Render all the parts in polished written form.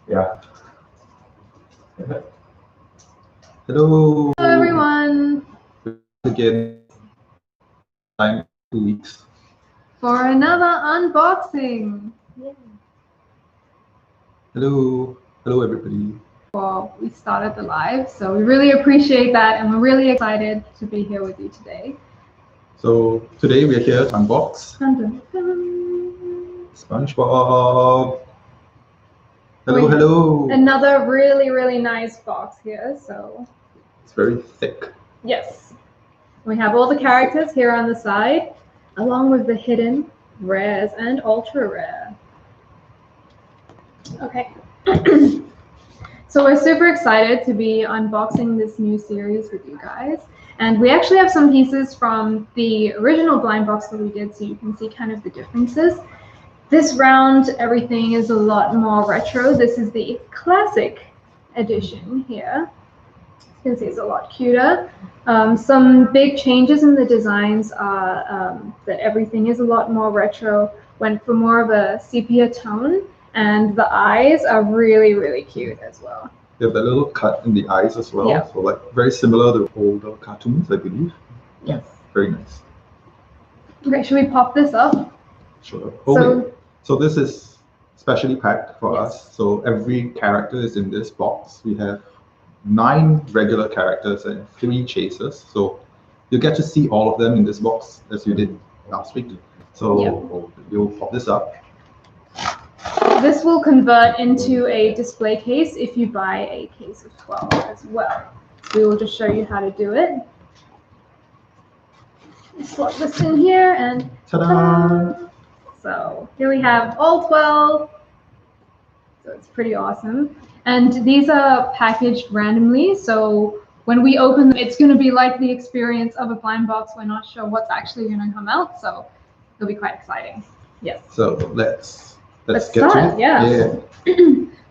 Yeah. Hello. Hello everyone. Again, time 2 weeks. For another unboxing. Yay. Hello. Hello everybody. Well, we started the live, so we really appreciate that and we're really excited to be here with you today. So today we are here to unbox Dun, dun, dun. SpongeBob. Hello. Another really nice box here, so It's very thick. yes. We have all the characters here on the side, along with the hidden, rares, and ultra rare. Okay. So we're super excited to be unboxing this new series with you guys. And we actually have some pieces from the original blind box that we did, so you can see kind of the differences. This round, everything is a lot more retro. This is the classic edition here. You can see it's a lot cuter. Some big changes in the designs are that everything is a lot more retro, went for more of a sepia tone, and the eyes are really cute as well. They have that little cut in the eyes as well. Yeah. So like very similar to older cartoons, I believe. Yes. Very nice. Okay, should we pop this up? Sure. So So this is specially packed for Yes. us. So every character is in this box. We have 9 regular characters and 3 chasers. So you get to see all of them in this box as you did last week. So you'll pop this up. this will convert into a display case if you buy a case of 12 as well. We will just show you how to do it. Slot this in here and Ta-da! so here we have all 12. So it's pretty awesome. And these are packaged randomly, so when we open them, it's going to be like the experience of a blind box. We're not sure what's actually going to come out, so it'll be quite exciting. Yes. So let's get start, to it. yeah.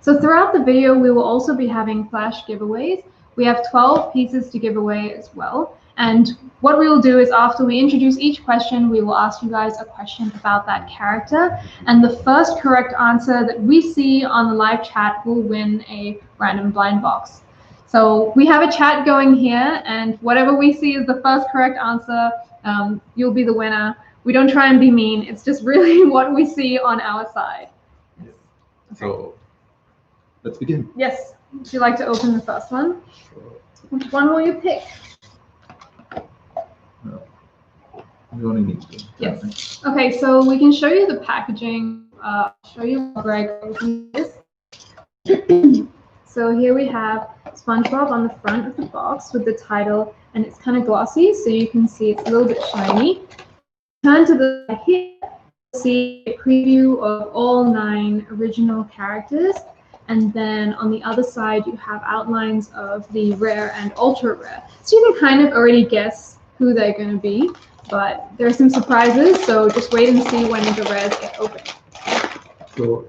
So throughout the video, we will also be having flash giveaways. We have 12 pieces to give away as well. And what we will do is after we introduce each question, we will ask you guys a question about that character. And the first correct answer that we see on the live chat will win a random blind box. So we have a chat going here, and whatever we see is the first correct answer, you'll be the winner. We don't try and be mean. It's just really what we see on our side. Yes. So let's begin. Yes. Would you like to open the first one? Sure. Which one will you pick? No. You only need to. Yes. Okay, so we can show you the packaging. Show you how Greg opens this. So here we have SpongeBob on the front of the box with the title, and it's kind of glossy, so you can see it's a little bit shiny. Turn to the side here, you'll see a preview of all 9 original characters. And then on the other side, you have outlines of the rare and ultra rare. So you can kind of already guess who they're going to be, but there are some surprises, so just wait and see when the rares get opened. So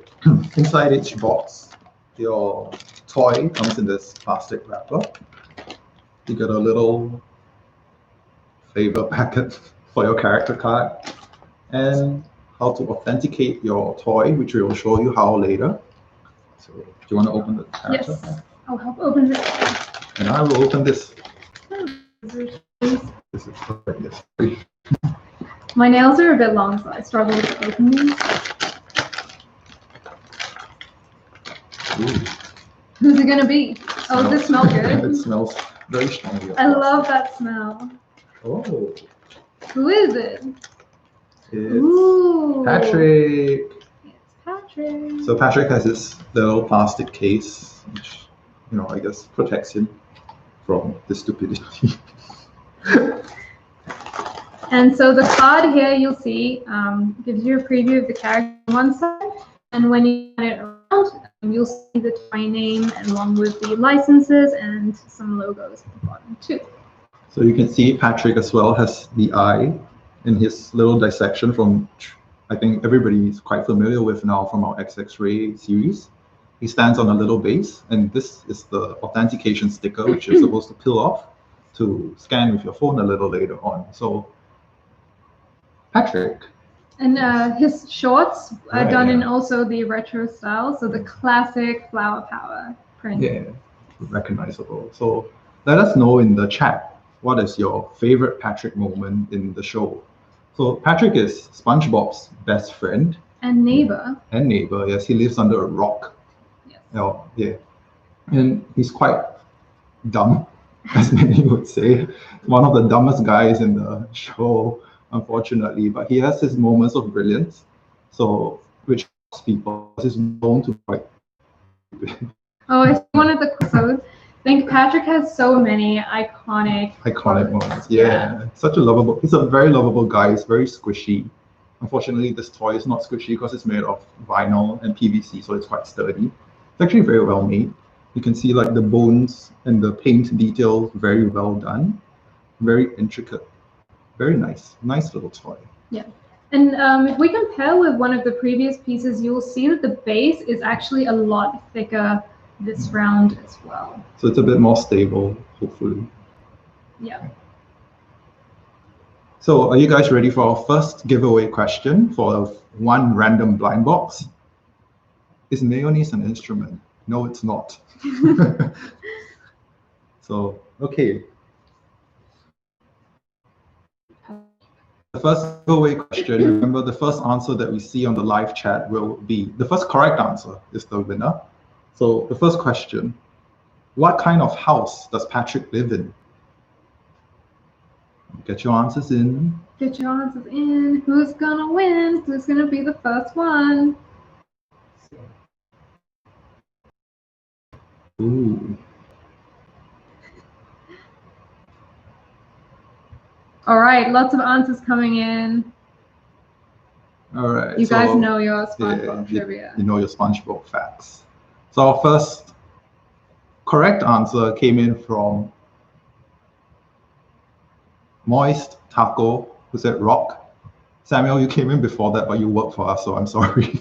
inside each box, your toy comes in this plastic wrapper. You get a little flavor packet for your character card and how to authenticate your toy, which we will show you how later. So do you want to open the character? Yes, I'll help open this. And I will open this. This This is yes. My nails are a bit long, so I struggle to open these. Ooh. Who's it going to be? Oh, does it smell good? It smells very strongly. I love that smell. Oh, Who is it? it's Ooh. Patrick. It's Patrick. So Patrick has this little plastic case, which, I guess protects him from the stupidity. And so the card here, you'll see, gives you a preview of the character on one side, and when you turn it around, you'll see the toy name along with the licenses and some logos at the bottom too. So you can see Patrick as well has the eye in his little dissection from, I think everybody is quite familiar with now from our XX-ray series. He stands on a little base, and this is the authentication sticker, which you're supposed to peel off to scan with your phone a little later on. So Patrick, And his shorts are Right, done in yeah. also the retro style, so the classic flower power print. Yeah, recognizable. So let us know in the chat, what is your favorite Patrick moment in the show? So Patrick is SpongeBob's best friend. And neighbor. And neighbor, yes. He lives under a rock. Yes. Oh, yeah. And he's quite dumb, as many would say. One of the dumbest guys in the show, unfortunately. But he has his moments of brilliance. So, which helps people. He's known to be quite stupid. Oh, it's one of the so I think Patrick has so many iconic Moments. Yeah. Such a lovable. He's a very lovable guy. He's very squishy. Unfortunately, this toy is not squishy because it's made of vinyl and PVC, so it's quite sturdy. It's actually very well made. You can see like the bones and the paint detail, very well done. Very intricate. Very nice. Nice little toy. Yeah. And if we compare with one of the previous pieces, you'll see that the base is actually a lot thicker this round as well. So it's a bit more stable, hopefully. Yeah. So are you guys ready for our first giveaway question for one random blind box? Is mayonnaise an instrument? No, it's not. So, okay. The first giveaway question, remember the first answer that we see on the live chat will be, the first correct answer is the winner. So the first question, what kind of house does Patrick live in? Get your answers in. Get your answers in. Who's gonna win? Who's gonna be the first one? Ooh. All right, lots of answers coming in. All right. You guys know your SpongeBob trivia. You know your SpongeBob facts. So our first correct answer came in from Moist Taco, who said rock. Samuel, you came in before that, but you work for us, so I'm sorry.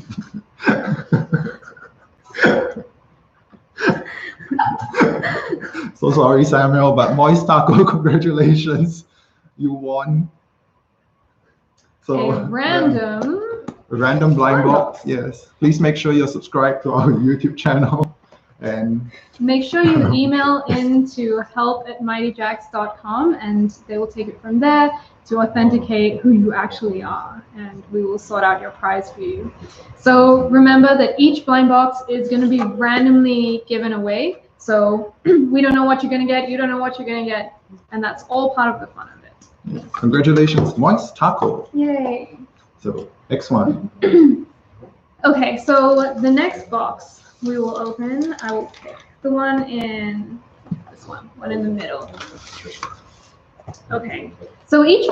So sorry, Samuel, but Moist Taco, congratulations. You won. So a random blind box, yes. Please make sure you're subscribed to our YouTube channel. And make sure you email into help@mightyjaxx.com and they will take it from there to authenticate who you actually are, and we will sort out your prize for you. So remember that each blind box is going to be randomly given away. So we don't know what you're going to get, you don't know what you're going to get, and that's all part of the fun of it. Congratulations, Moist Taco. Yay. So next one. Okay, so the next box we will open, I will pick the one in this one in the middle. Okay, so each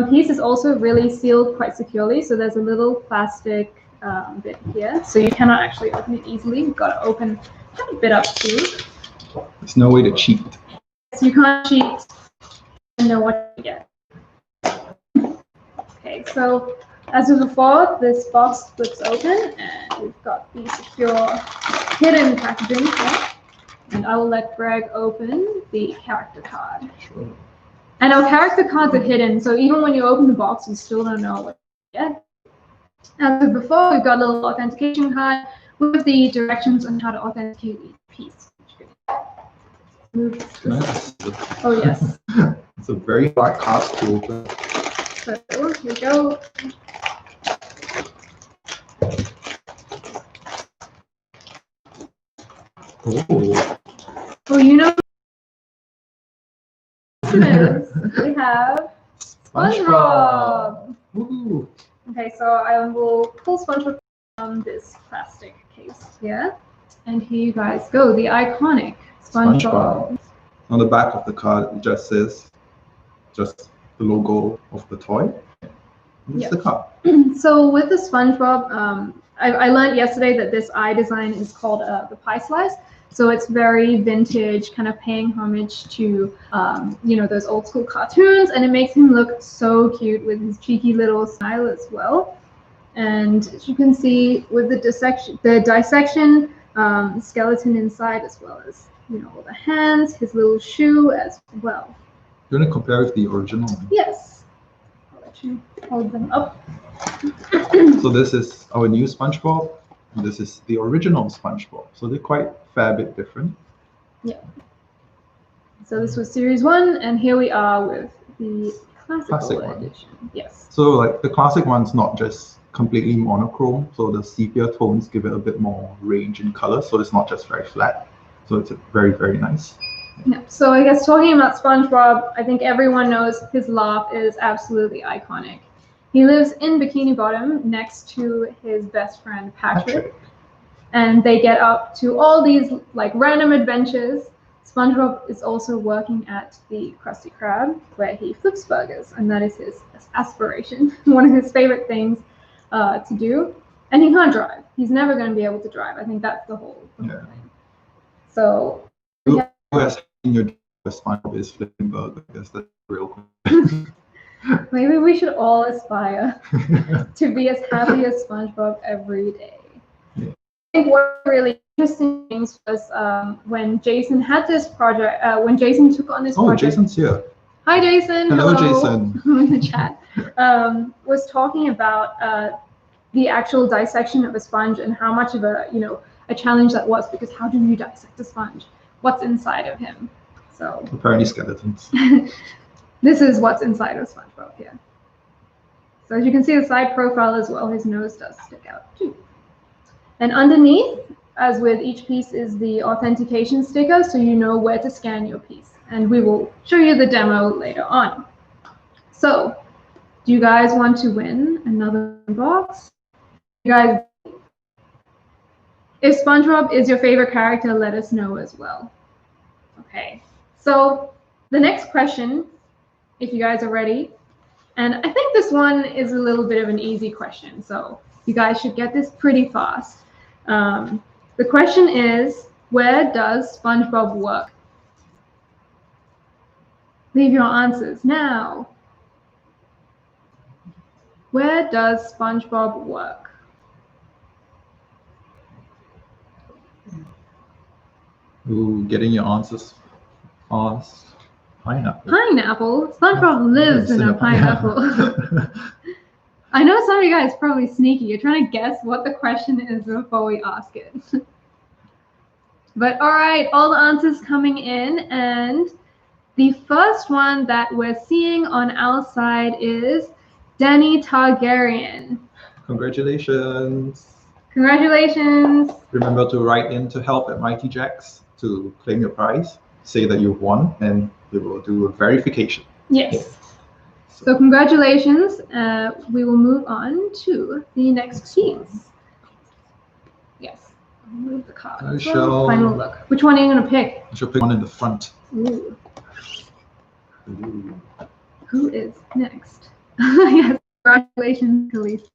piece is also really sealed quite securely. So there's a little plastic bit here, so you cannot actually open it easily. You've got to open a bit up too. There's no way to cheat. So you can't cheat and know what you get. Okay, so as with before, this box flips open and we've got the secure hidden packaging here. And I will let Greg open the character card. Sure. And our character cards are hidden, so even when you open the box, you still don't know what you get. As with before, we've got a little authentication card with the directions on how to authenticate each piece. Move this. Nice. Oh, yes. It's a very hard card to open. So here we go. Oh. Oh, you know, we have SpongeBob. Woohoo. Okay, so I will pull SpongeBob from this plastic case here, and here you guys go. The iconic SpongeBob. On the back of the card, it just says just the logo of the toy. Here's the card. So with the SpongeBob, I learned yesterday that this eye design is called the pie slice. So it's very vintage, kind of paying homage to, you know, those old school cartoons, and it makes him look so cute with his cheeky little smile as well. And as you can see with the dissection skeleton inside, as well as, you know, all the hands, his little shoe as well. You want to compare with the original? Yes. I'll let let you hold them up. So this is our new SpongeBob. And this is the original SpongeBob. So they're quite a fair bit different. Yeah. So this was series 1, and here we are with the classic edition. Yes. So like the classic one's not just completely monochrome, so the sepia tones give it a bit more range in color, so it's not just very flat. So it's very, very nice. Yeah. So I guess talking about SpongeBob, I think everyone knows his laugh is absolutely iconic. He lives in Bikini Bottom next to his best friend Patrick. And they get up to all these like random adventures. SpongeBob is also working at the Krusty Krab, where he flips burgers, and that is his aspiration, one of his favorite things to do. And he can't drive. He's never going to be able to drive. I think that's the whole thing. So who has in your SpongeBob is flipping burgers? That's real question. Maybe we should all aspire to be as happy as SpongeBob every day. Yeah. I think one really interesting things was when Jason had this project, when Jason took on this project. Oh, Jason's here. Hi, Jason. Hello, Jason. in the chat. Was talking about the actual dissection of a sponge and how much of a challenge that was, because how do you dissect a sponge? What's inside of him? So apparently skeletons. This is what's inside of SpongeBob here. So as you can see, the side profile as well, his nose does stick out too. And underneath, as with each piece, is the authentication sticker, so you know where to scan your piece. And we will show you the demo later on. So, do you guys want to win another box? You guys, if SpongeBob is your favorite character, let us know as well. Okay, so the next question, if you guys are ready, and I think this one is a little bit of an easy question, so you guys should get this pretty fast. The question is, where does SpongeBob work? Leave your answers now. Where does SpongeBob work? Ooh, getting your answers fast. Pineapple. Pineapple? SpongeBob lives in a pineapple. I know some of you guys are probably sneaky. You're trying to guess what the question is before we ask it. But all right, all the answers coming in, and the first one that we're seeing on our side is Danny Targaryen. Congratulations. Congratulations. Remember to write in to help at Mighty Jaxx to claim your prize. Say that you've won, and we will do a verification. Yes. So congratulations. We will move on to the next piece. Yes. I'll move the card. Final look. Which one are you going to pick? I shall pick one in the front. Ooh. Ooh. Who is next? Yes. Congratulations, Khalees.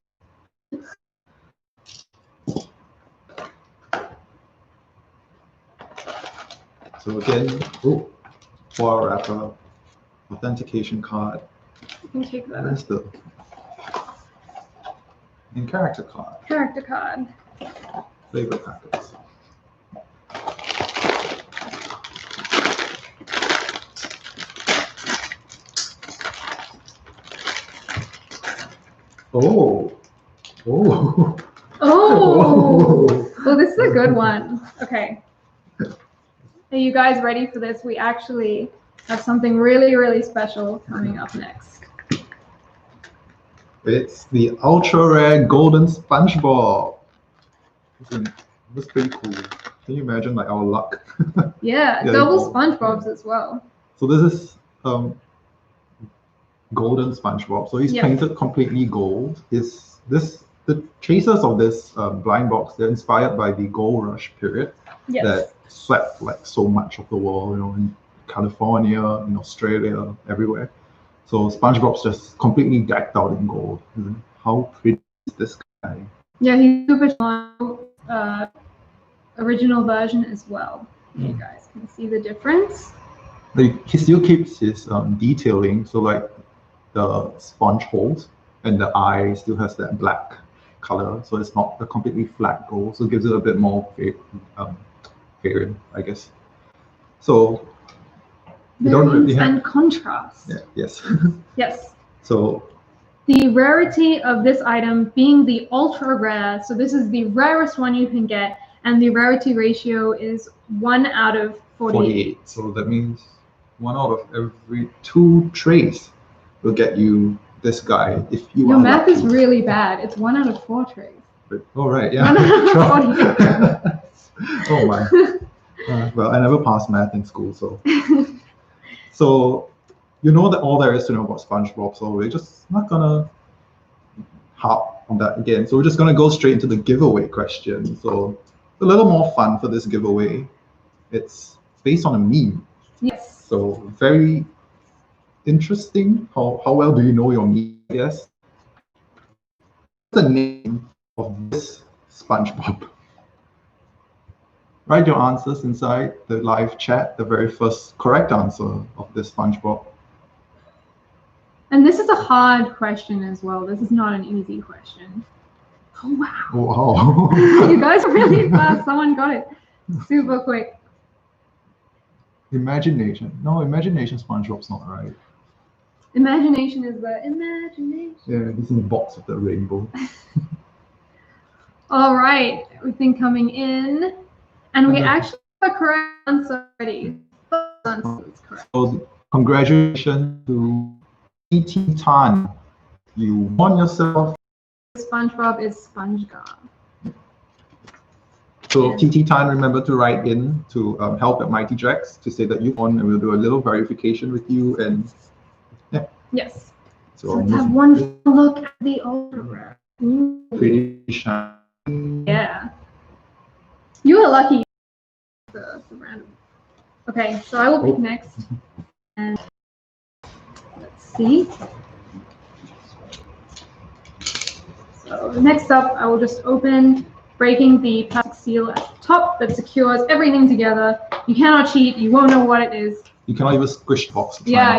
So again, foil wrapper, authentication card. You can take that. Where's the character card? Character card. Flavor packets. Oh. Well, this is a good one. Okay. Are you guys ready for this? We actually have something really, really special coming up next. It's the ultra rare golden SpongeBob. That's pretty cool. Can you imagine like our luck? Yeah, double SpongeBobs as well. So this is golden SpongeBob. So he's painted completely gold. The chasers of this blind box, they're inspired by the gold rush period that swept like so much of the world, in California, in Australia, everywhere. So SpongeBob's just completely decked out in gold. How pretty is this guy? Yeah, he's super strong. Original version as well. You guys can see the difference. He still keeps his detailing, so like the sponge holes and the eye still has that black color, so it's not a completely flat gold, so it gives it a bit more variant, I guess. So you don't really have and contrast. yes. Yes. So The rarity of this item being the ultra rare, so this is the rarest one you can get, and the rarity ratio is 1 out of 48. So that means 1 out of every 2 trays will get you this guy if you Your are math lucky. is really bad. It's 1 out of 4 trays. Oh, right, yeah. 1 out of 48. Oh, my. Well, I never passed math in school, so. So, you know that all there is to know about SpongeBob, so we're just not gonna harp on that again. So we're just gonna go straight into the giveaway question. So a little more fun for this giveaway. It's based on a meme. Yes. So very interesting. How well do you know your meme? Yes. What's the name of this SpongeBob? Write your answers inside the live chat, the very first correct answer of this SpongeBob. And this is a hard question as well. This is not an easy question. Oh, wow. Wow. You guys are really fast. Someone got it super quick. Imagination. No, imagination SpongeBob's not right. Imagination is the imagination. Yeah, he's in the box of the rainbow. All right, everything coming in. And we actually have a correct answer already. First answer is correct. So congratulations to E.T. Tan. You won yourself. SpongeBob is SpongeGob. So TT Tan, remember to write in to help at Mighty Jaxx to say that you won, and we'll do a little verification with you. And yeah. Yes. So let's have one look at the ultra rare. Pretty shiny. Yeah. You are lucky. The random. Okay, so I will pick next. And let's see. So next up, I will just open, breaking the plastic seal at the top that secures everything together. You cannot cheat. You won't know what it is. You cannot even squish the box. Yeah,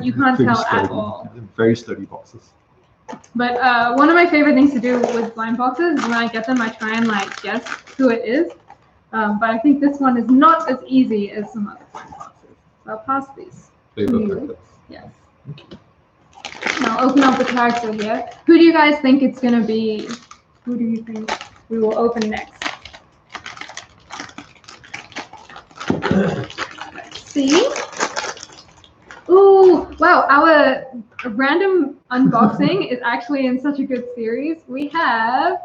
you can't tell sturdy. at all. Very sturdy boxes. But one of my favorite things to do with blind boxes is when I get them, I try and like guess who it is. But I think this one is not as easy as some other blind boxes. So I'll pass these. Yes. Okay. Now open up the character here. Who do you guys think it's gonna be? Who do you think we will open next? Let's see. Ooh, wow, our random unboxing is actually in such a good series. We have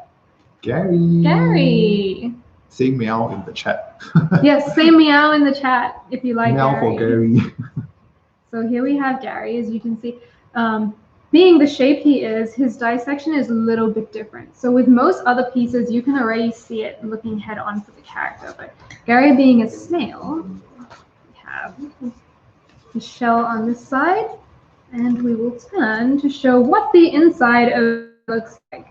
Gary. Say meow in the chat. Yes, say meow in the chat if you like meow Gary. for Gary. So here we have Gary, as you can see. Being the shape he is, his dissection is a little bit different. So with most other pieces, you can already see it looking head on for the character. But Gary being a snail, we have the shell on this side, and we will turn to show what the inside of it looks like.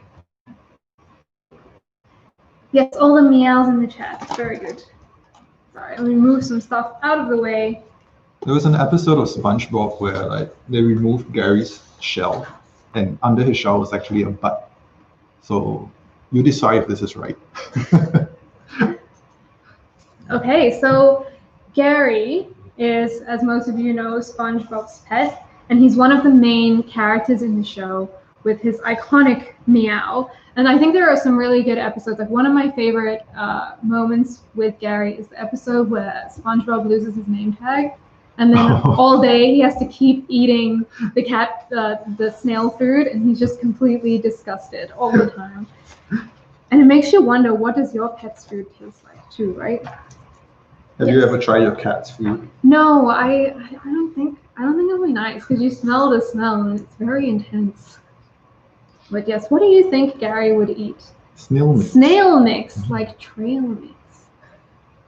Yes, all the meows in the chat. Very good. Sorry, let me move some stuff out of the way. There was an episode of SpongeBob where like they removed Gary's shell, and under his shell was actually a butt. So you decide if this is right. Okay, so Gary is, as most of you know, SpongeBob's pet, and he's one of the main characters in the show with his iconic meow. And I think there are some really good episodes. Like one of my favorite moments with Gary is the episode where SpongeBob loses his name tag. And then all day he has to keep eating the cat, the snail food, and he's just completely disgusted all the time. And it makes you wonder, what does your pet's food taste like too, right? Have you ever tried your cat's food? No, I don't think it'll be nice because you smell the smell and it's very intense. But yes, what do you think Gary would eat? Snail mix. Snail mix, like trail mix.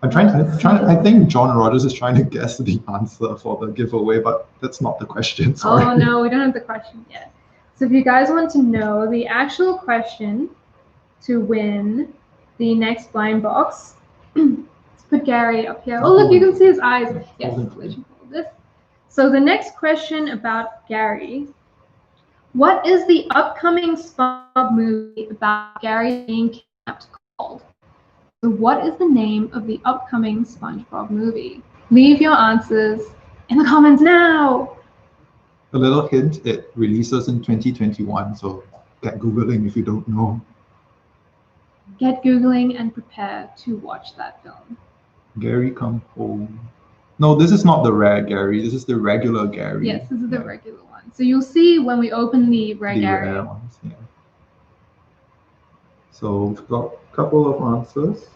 I think John Rogers is trying to guess the answer for the giveaway, but that's not the question. Sorry. Oh no, we don't have the question yet. So if you guys want to know the actual question to win the next blind box, let's put Gary up here. Oh look, you can see his eyes. Yes, this. So the next question about Gary. What is the upcoming SpongeBob movie about Gary being kidnapped called? So what is the name of the upcoming SpongeBob movie? Leave your answers in the comments now. a little hint, it releases in 2021, so get Googling if you don't know. Get Googling and prepare to watch that film. Gary come home. No, this is not the rare Gary. This is the regular Gary. Yes, this is the regular one. So you'll see when we open the rare Gary. Rare ones, yeah. So we've got a couple of answers.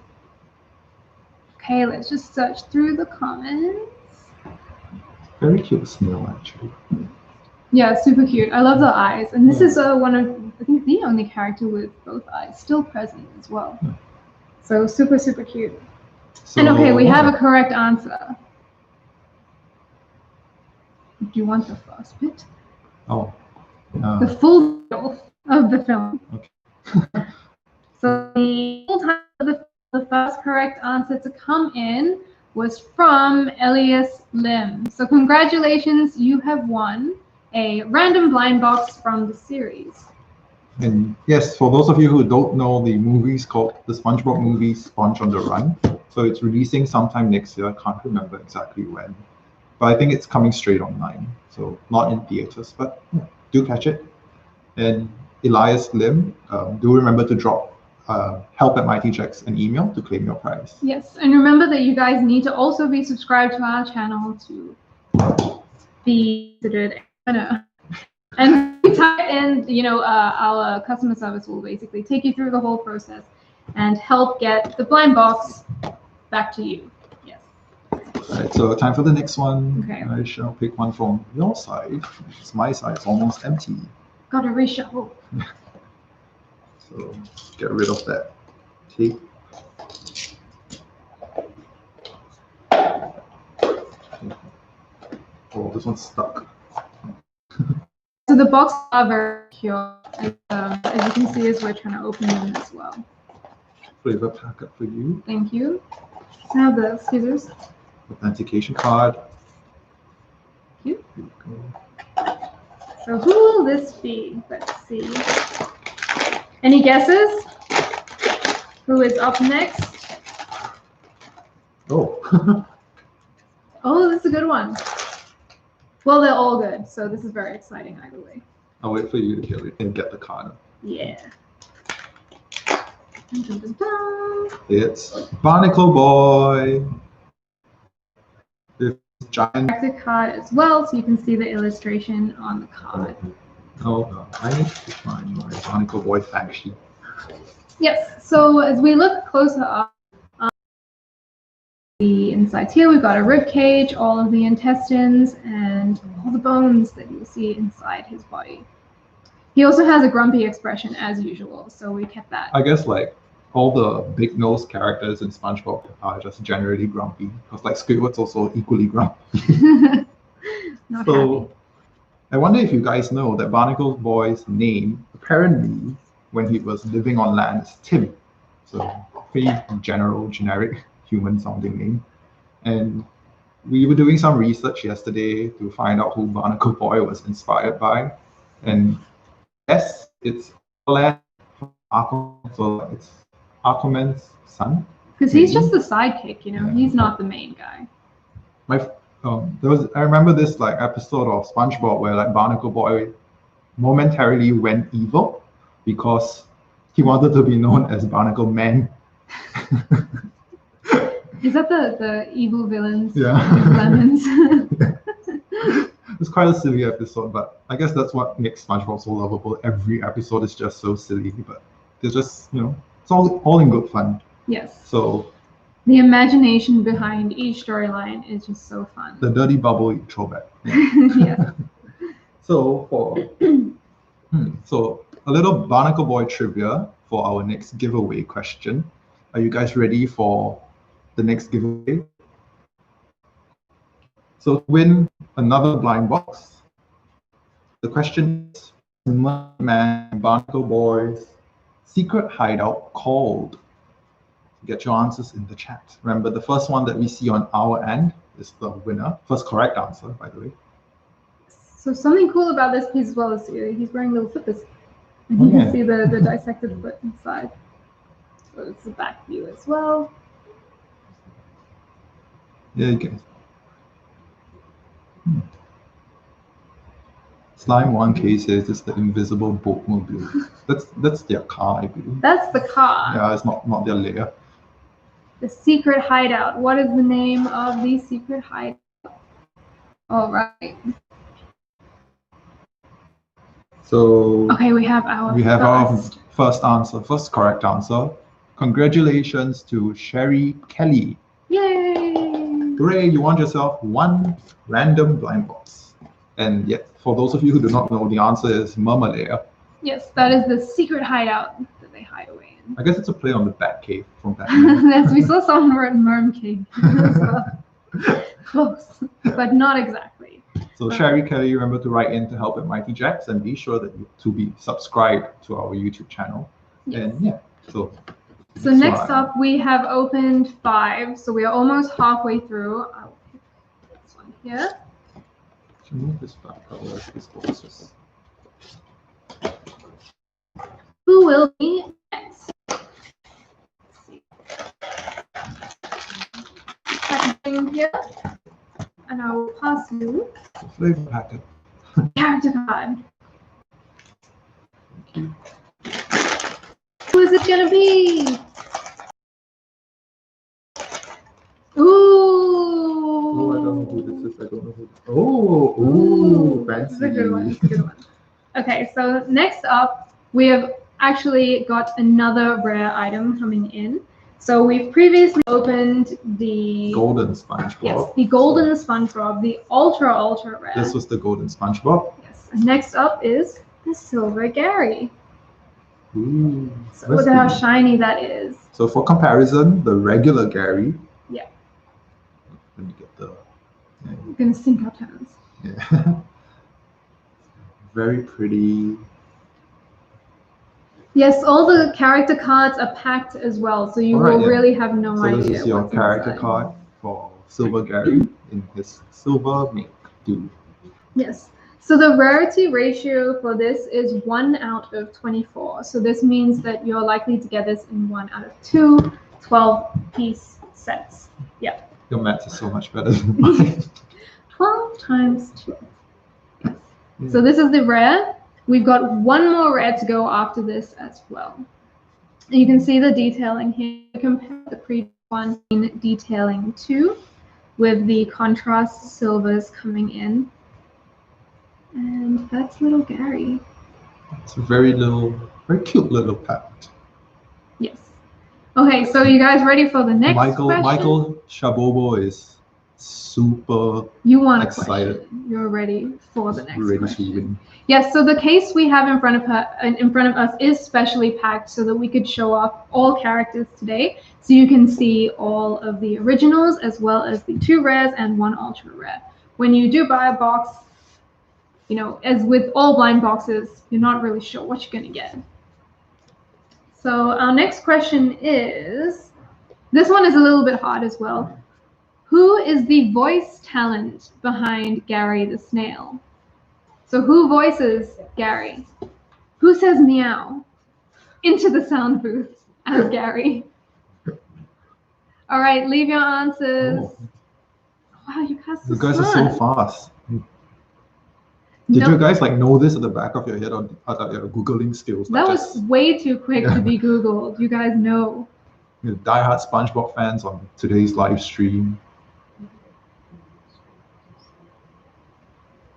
Okay, let's just search through the comments. Very cute snail, actually. Yeah, super cute. I love the eyes. And this is one of, I think, the only character with both eyes still present as well. So super, super cute. So, and okay, we have a correct answer. Do you want the first bit? Oh. The full title of the film. Okay. So the full title of the first correct answer to come in was from Elias Lim. So congratulations, you have won a random blind box from the series. And yes, for those of you who don't know, the movie's called the SpongeBob movie, Sponge on the Run. So it's releasing sometime next year. I can't remember exactly when. But I think it's coming straight online. So not in theaters, but yeah, do catch it. And Elias Lim, do remember to drop help@MightyJaxx an email to claim your prize. Yes, and remember that you guys need to also be subscribed to our channel to be considered a winner. And type in, you know, our customer service will basically take you through the whole process and help get the blind box back to you. Yes. All right, so time for the next one. Okay. I shall pick one from your side. It's my side. It's almost empty. Gotta reshuffle. So get rid of that tape. Oh, this one's stuck. So the boxes are very secure, as you can see as we're trying to open them as well. Flavor packet for you. Thank you. Now the scissors. Authentication card. Thank you. So who will this be? Let's see. Any guesses? Who is up next? Oh. Oh, this is a good one. Well, they're all good, so this is very exciting either way. I'll wait for you to get it and get the card. Yeah. Dun, dun, dun, dun. It's Barnacle Boy. This giant Card as well, so you can see the illustration on the card. Oh, I need to find my Barnacle Boy fact sheet. Yes, so as we look closer up, the insides here, we've got a rib cage, all of the intestines, and all the bones that you see inside his body. He also has a grumpy expression as usual, so we kept that. I guess like all the big nose characters in SpongeBob are just generally grumpy, because like Squidward's also equally grumpy. Not so happy. I wonder if you guys know that Barnacle Boy's name apparently when he was living on land is Tim. So pretty general, generic human sounding name. And we were doing some research yesterday to find out who Barnacle Boy was inspired by. And yes, it's Aquaman, so it's Aquaman's son. Because he's just the sidekick, you know, he's not the main guy. I remember this like episode of SpongeBob where like Barnacle Boy momentarily went evil because he wanted to be known as Barnacle Man. Is that the evil villains? Yeah. Lemons. It's quite a silly episode, but I guess that's what makes SpongeBob so lovable. Every episode is just so silly, but they're just, you know, it's all in good fun. Yes. So the imagination behind each storyline is just so fun. the dirty bubble you throw back. Yeah. So so a little Barnacle Boy trivia for our next giveaway question. Are you guys ready for the next giveaway? So to win another blind box, the question is, Man Barnacle Boy's secret hideout called? Get your answers in the chat. Remember, the first one that we see on our end is the winner. First correct answer, by the way. So something cool about this piece as well is he's wearing little flippers. And you can see the dissected foot inside. So it's the back view as well. Yeah, you can. Slime 1K says it's the invisible boatmobile. That's their car, I believe. That's the car. Yeah, it's not their lair. The secret hideout. What is the name of the secret hideout? All right. So okay, we have our first answer, first correct answer. Congratulations to Sherry Kelly. Yay! Hooray! You won yourself one random blind box. And yet, for those of you who do not know, the answer is Murmalair. Yes, that is the secret hideout that they hide away in. I guess it's a play on the Bat Cave from Batman. Yes, we saw someone wrote Merm Cave as well. Close, but not exactly. So Sherry Kelly, remember to write in to help at Mighty Jaxx and be sure that to be subscribed to our YouTube channel. Yes. And yeah, so next up we have opened 5, so we are almost halfway through. I'll pick this one here. Should move this back. Who will be next? Let's see. Packaging here, and I will pass you flavor packet. Character card. Thank you. Who is it gonna be? Ooh. Oh, I don't know who this is. I don't know who. Oh, fancy. This is a good one. It's a good one. Okay, so next up, we have actually got another rare item coming in. So we've previously opened the golden SpongeBob. Yes, the golden SpongeBob, the ultra rare. This was the golden SpongeBob. Yes. And next up is the silver Gary. Ooh. So look at how shiny that is. So for comparison, the regular Gary. Yeah. Let me get the. Yeah. We're gonna sync our tones. Yeah. Very pretty. Yes, all the character cards are packed as well, so you will really have no idea. So this is your character card for Silver Gary in his silver make do. Yes. So the rarity ratio for this is 1 out of 24. So this means that you're likely to get this in 1 out of 2 12-piece sets. Yeah. Your math is so much better than mine. 12 times 2. Yes. Yeah. So this is the rare. We've got one more rare to go after this as well. And you can see the detailing here. Compare the previous one in detailing 2 with the contrast silvers coming in. And that's little Gary. It's a very cute little pet. Yes. Okay, so you guys ready for the next question? Michael Shabobo is super excited. You're ready for the next question. Yes, so the case we have in front of us is specially packed so that we could show off all characters today. So you can see all of the originals as well as the 2 rares and 1 ultra rare. When you do buy a box, you know, as with all blind boxes, you're not really sure what you're going to get. So our next question is, this one is a little bit hard as well. Who is the voice talent behind Gary the Snail? So who voices Gary? Who says meow into the sound booth as Gary? All right, leave your answers. Oh. Wow, you guys are so fast. Did you guys know this at the back of your head or your Googling skills? That was way too quick to be Googled. You guys know. Die-hard SpongeBob fans on today's live stream.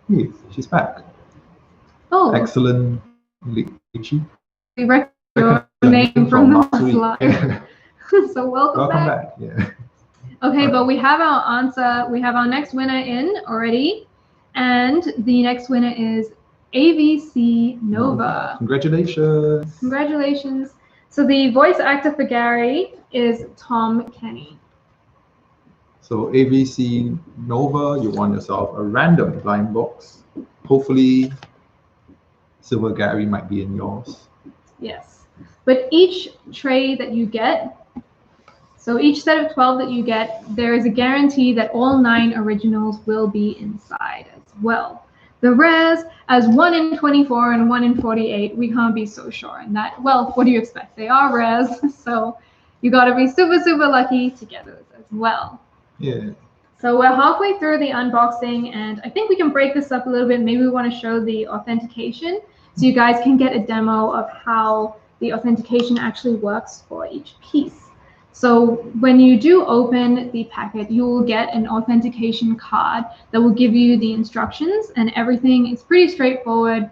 Hey, she's back. Oh. Excellent. We recognize your name from the last slide. So welcome back. Yeah. Okay, but we have our answer. We have our next winner in already. And the next winner is AVC Nova. Congratulations. Congratulations. So the voice actor for Gary is Tom Kenny. So AVC Nova, you won yourself a random blind box. Hopefully Silver Gary might be in yours. Yes. But each tray that you get, so each set of 12 that you get, there is a guarantee that all 9 originals will be inside as well. The rares, as 1 in 24 and 1 in 48, we can't be so sure. And that, well, what do you expect? They are rares, so you got to be super lucky to get those as well. Yeah. So we're halfway through the unboxing, and I think we can break this up a little bit. Maybe we want to show the authentication so you guys can get a demo of how the authentication actually works for each piece. So when you do open the packet, you will get an authentication card that will give you the instructions, and everything is pretty straightforward.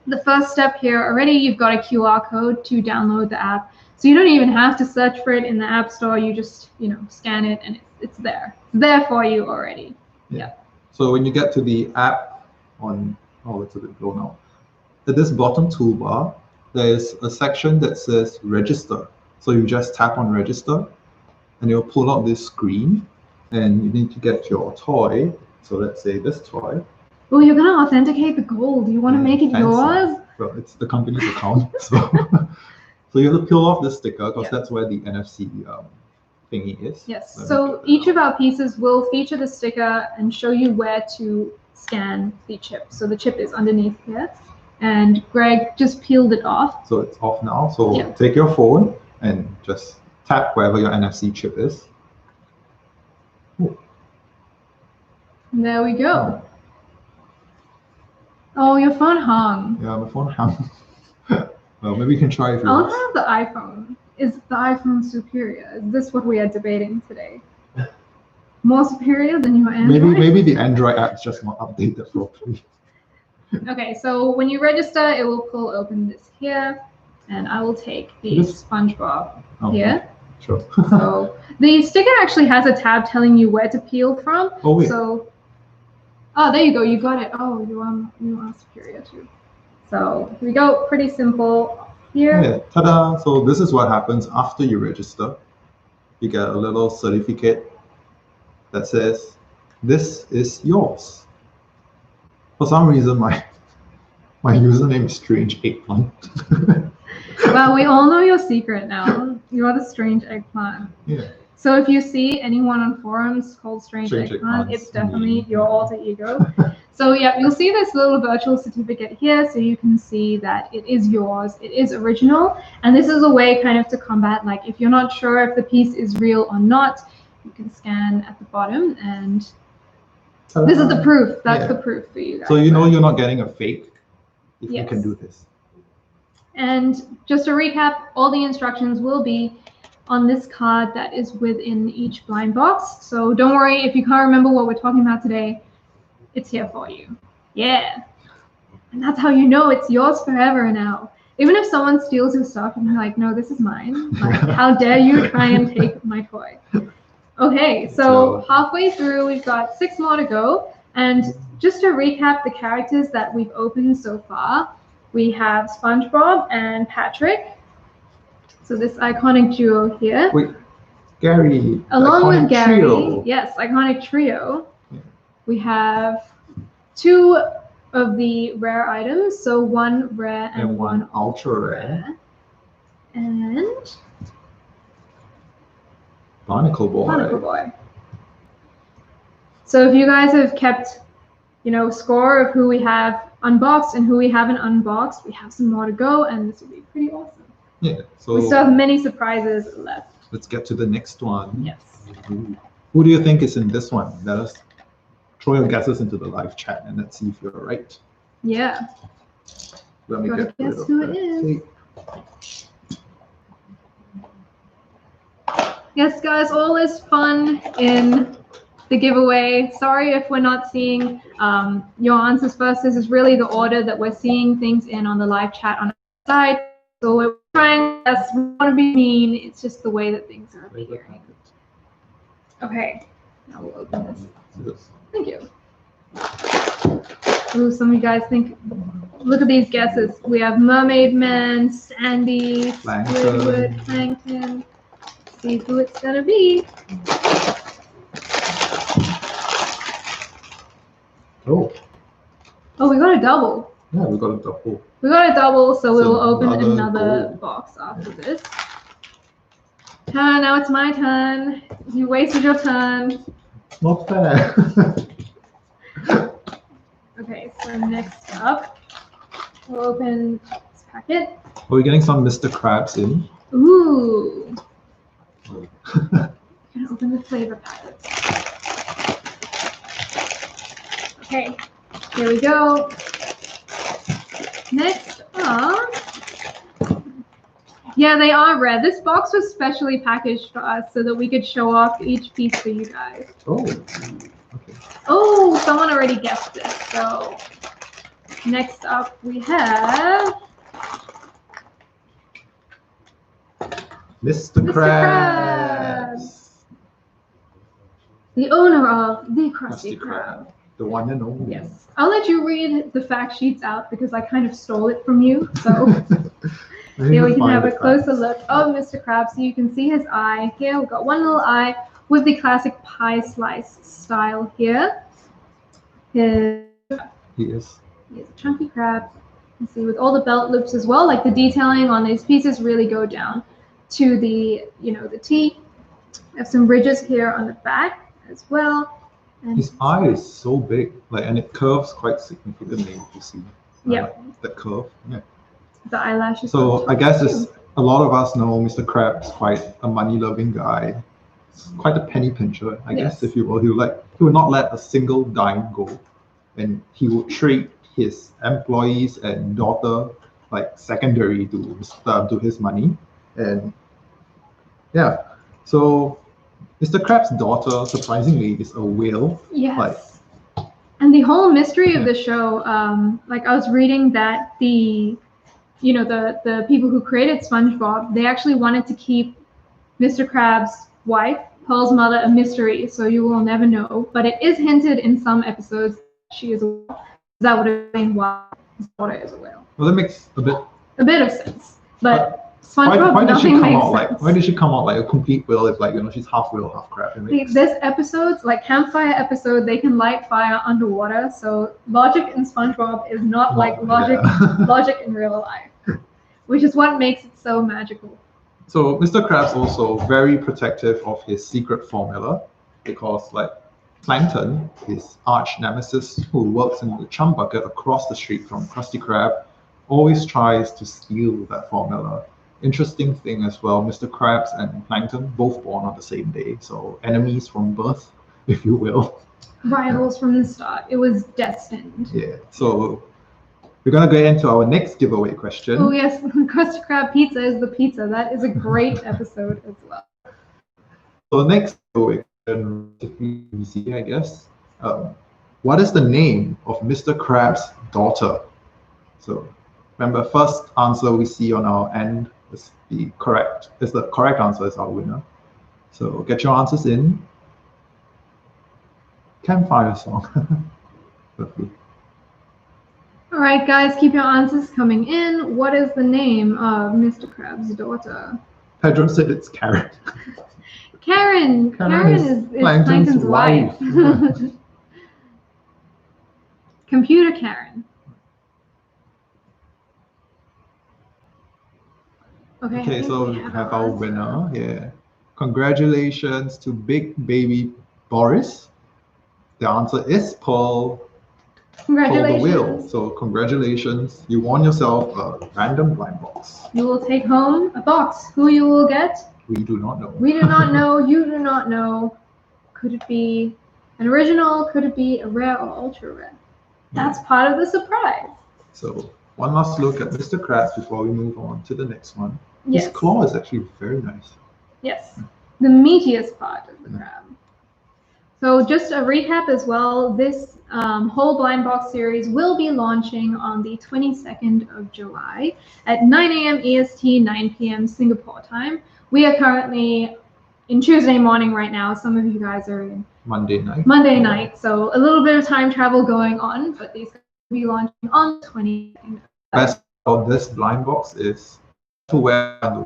The first step here, already you've got a QR code to download the app. So you don't even have to search for it in the App Store. You just, scan it and it's there. It's there for you already. Yeah. So when you get to the app on, it's a bit low now. At this bottom toolbar, there is a section that says register. So you just tap on register and it'll pull up this screen, and you need to get your toy. So let's say this toy. Oh, you're going to authenticate the gold. You want to make it yours? Well, it's the company's account. So you have to peel off this sticker because that's where the NFC thingy is. Yes. So each of our pieces will feature the sticker and show you where to scan the chip. So the chip is underneath here. And Greg just peeled it off. So it's off now. So take your phone and just tap wherever your NFC chip is. Ooh. There we go. Oh, your phone hung. Yeah, my phone hung. Well, maybe you can try if you I'll want. have the iPhone. Is the iPhone superior? Is this what we are debating today? More superior than your Android? Maybe the Android app's just not updated properly. Okay, so when you register, it will pull open this here, and I will take the SpongeBob here. Sure. So the sticker actually has a tab telling you where to peel from. Oh, wait. So, there you go. You got it. Oh, you are superior too. So here we go. Pretty simple here. Yeah, ta-da! So this is what happens after you register. You get a little certificate that says, this is yours. For some reason, my username is Strange Eggplant. Well, we all know your secret now. You are the Strange Eggplant. Yeah. So if you see anyone on forums called Strange Eggplant, it's definitely your alter ego. So yeah, you'll see this little virtual certificate here, so you can see that it is yours, it is original, and this is a way kind of to combat, like, if you're not sure if the piece is real or not, you can scan at the bottom, and this is the proof. That's the proof for you guys. So you know you're not getting a fake if you can do this. And just to recap, all the instructions will be on this card that is within each blind box. So don't worry if you can't remember what we're talking about today. It's here for you. Yeah. And that's how you know it's yours forever now. Even if someone steals your stuff and you're like, no, this is mine. Like, how dare you try and take my toy? Okay, so halfway through, we've got 6 more to go. And just to recap the characters that we've opened so far, we have SpongeBob and Patrick. So this iconic duo here. Wait, Gary. Along with Gary. Trio. Yes, iconic trio. We have 2 of the rare items, so 1 rare and 1 ultra rare. And Barnacle Boy. So if you guys have kept, score of who we have unboxed and who we haven't unboxed, we have some more to go, and this will be pretty awesome. Yeah. So we still have many surprises left. Let's get to the next one. Yes. Who do you think is in this one? Let us throw your guesses into the live chat and let's see if you're right. Yeah. Let me guess who it is. Yes, guys, all is fun in the giveaway. Sorry if we're not seeing your answers first. This is really the order that we're seeing things in on the live chat on our side. So we're trying, we want to be mean. It's just the way that things are appearing. Okay, now we'll open this. Thank you. Ooh, some of you guys think, look at these guesses. We have Mermaid Man, Sandy, Squidward, Plankton. See who it's gonna be. Oh, we got a double. Yeah, we got a double. We got a double, so we will open another box after this. Now it's my turn. You wasted your turn. Not fair. Okay, so next up, we'll open this packet. Are we getting some Mr. Krabs in? Ooh. Gonna open the flavor packets. Okay, here we go. Next up, yeah, they are rare. This box was specially packaged for us so that we could show off each piece for you guys. Oh, okay. Oh, someone already guessed this. So next up we have Mr. Krabs. The owner of the Krusty Krab. The one and only. Yes. I'll let you read the fact sheets out because I kind of stole it from you. So here we can have a closer look of Mr. Krabs. So you can see his eye here. We've got one little eye with the classic pie slice style here. He is a chunky crab. You can see with all the belt loops as well, like the detailing on these pieces really go down to the, the teeth. We have some ridges here on the back as well. And his eye is so big, and it curves quite significantly. You see, the curve. Yeah. The eyelashes. So I guess a lot of us know Mr. Krabs quite a money-loving guy. It's quite a penny pincher, I guess, if you will. He would not let a single dime go, and he would treat his employees and daughter like secondary to his money, and yeah. So Mr. Krabs' daughter, surprisingly, is a whale. Yes. And the whole mystery of the show, I was reading that the people who created SpongeBob, they actually wanted to keep Mr. Krabs' wife, Pearl's mother, a mystery, so you will never know. But it is hinted in some episodes that she is a whale. That would explain why his daughter is a whale. Well, that makes a bit of sense. But SpongeBob, why did she come out sense. Why did she come out like a complete whale if she's half whale, half crab? There's episodes like campfire episode, they can light fire underwater. So logic in SpongeBob is not like logic in real life, which is what makes it so magical. So Mr. Krabs also very protective of his secret formula because Plankton, his arch nemesis who works in the chum bucket across the street from Krusty Krab, always tries to steal that formula. Interesting thing as well, Mr. Krabs and Plankton both born on the same day, so enemies from birth, if you will. Rivals from the start. It was destined. Yeah, so we're going to get into our next giveaway question. Oh yes, Krusty Krab pizza is the pizza. That is a great episode as well. So the next giveaway question is easy, I guess. What is the name of Mr. Krabs' daughter? So remember, first answer we see on our end is the correct answer is our winner. So get your answers in. Campfire song. Lovely. All right, guys, keep your answers coming in. What is the name of Mr. Krabs' daughter? Pedro said it's Karen. Karen is Plankton's wife. Computer Karen. Okay, so we have our winner. Yeah. Congratulations to Big Baby Boris. The answer is Pearl. Congratulations. The whale. So congratulations. You won yourself a random blind box. You will take home a box. Who you will get? We do not know. We do not know. You do not know. Could it be an original? Could it be a rare or ultra rare? That's part of the surprise. So one last look at Mr. Krabs before we move on to the next one. Yes. His claw is actually very nice. Yes, the meatiest part of the crab. So just a recap as well, this whole blind box series will be launching on the 22nd of July at 9 a.m. EST, 9 p.m. Singapore time. We are currently in Tuesday morning right now. Some of you guys are in Monday night. So a little bit of time travel going on, but these will be launching on the 22nd. Best of this blind box is to where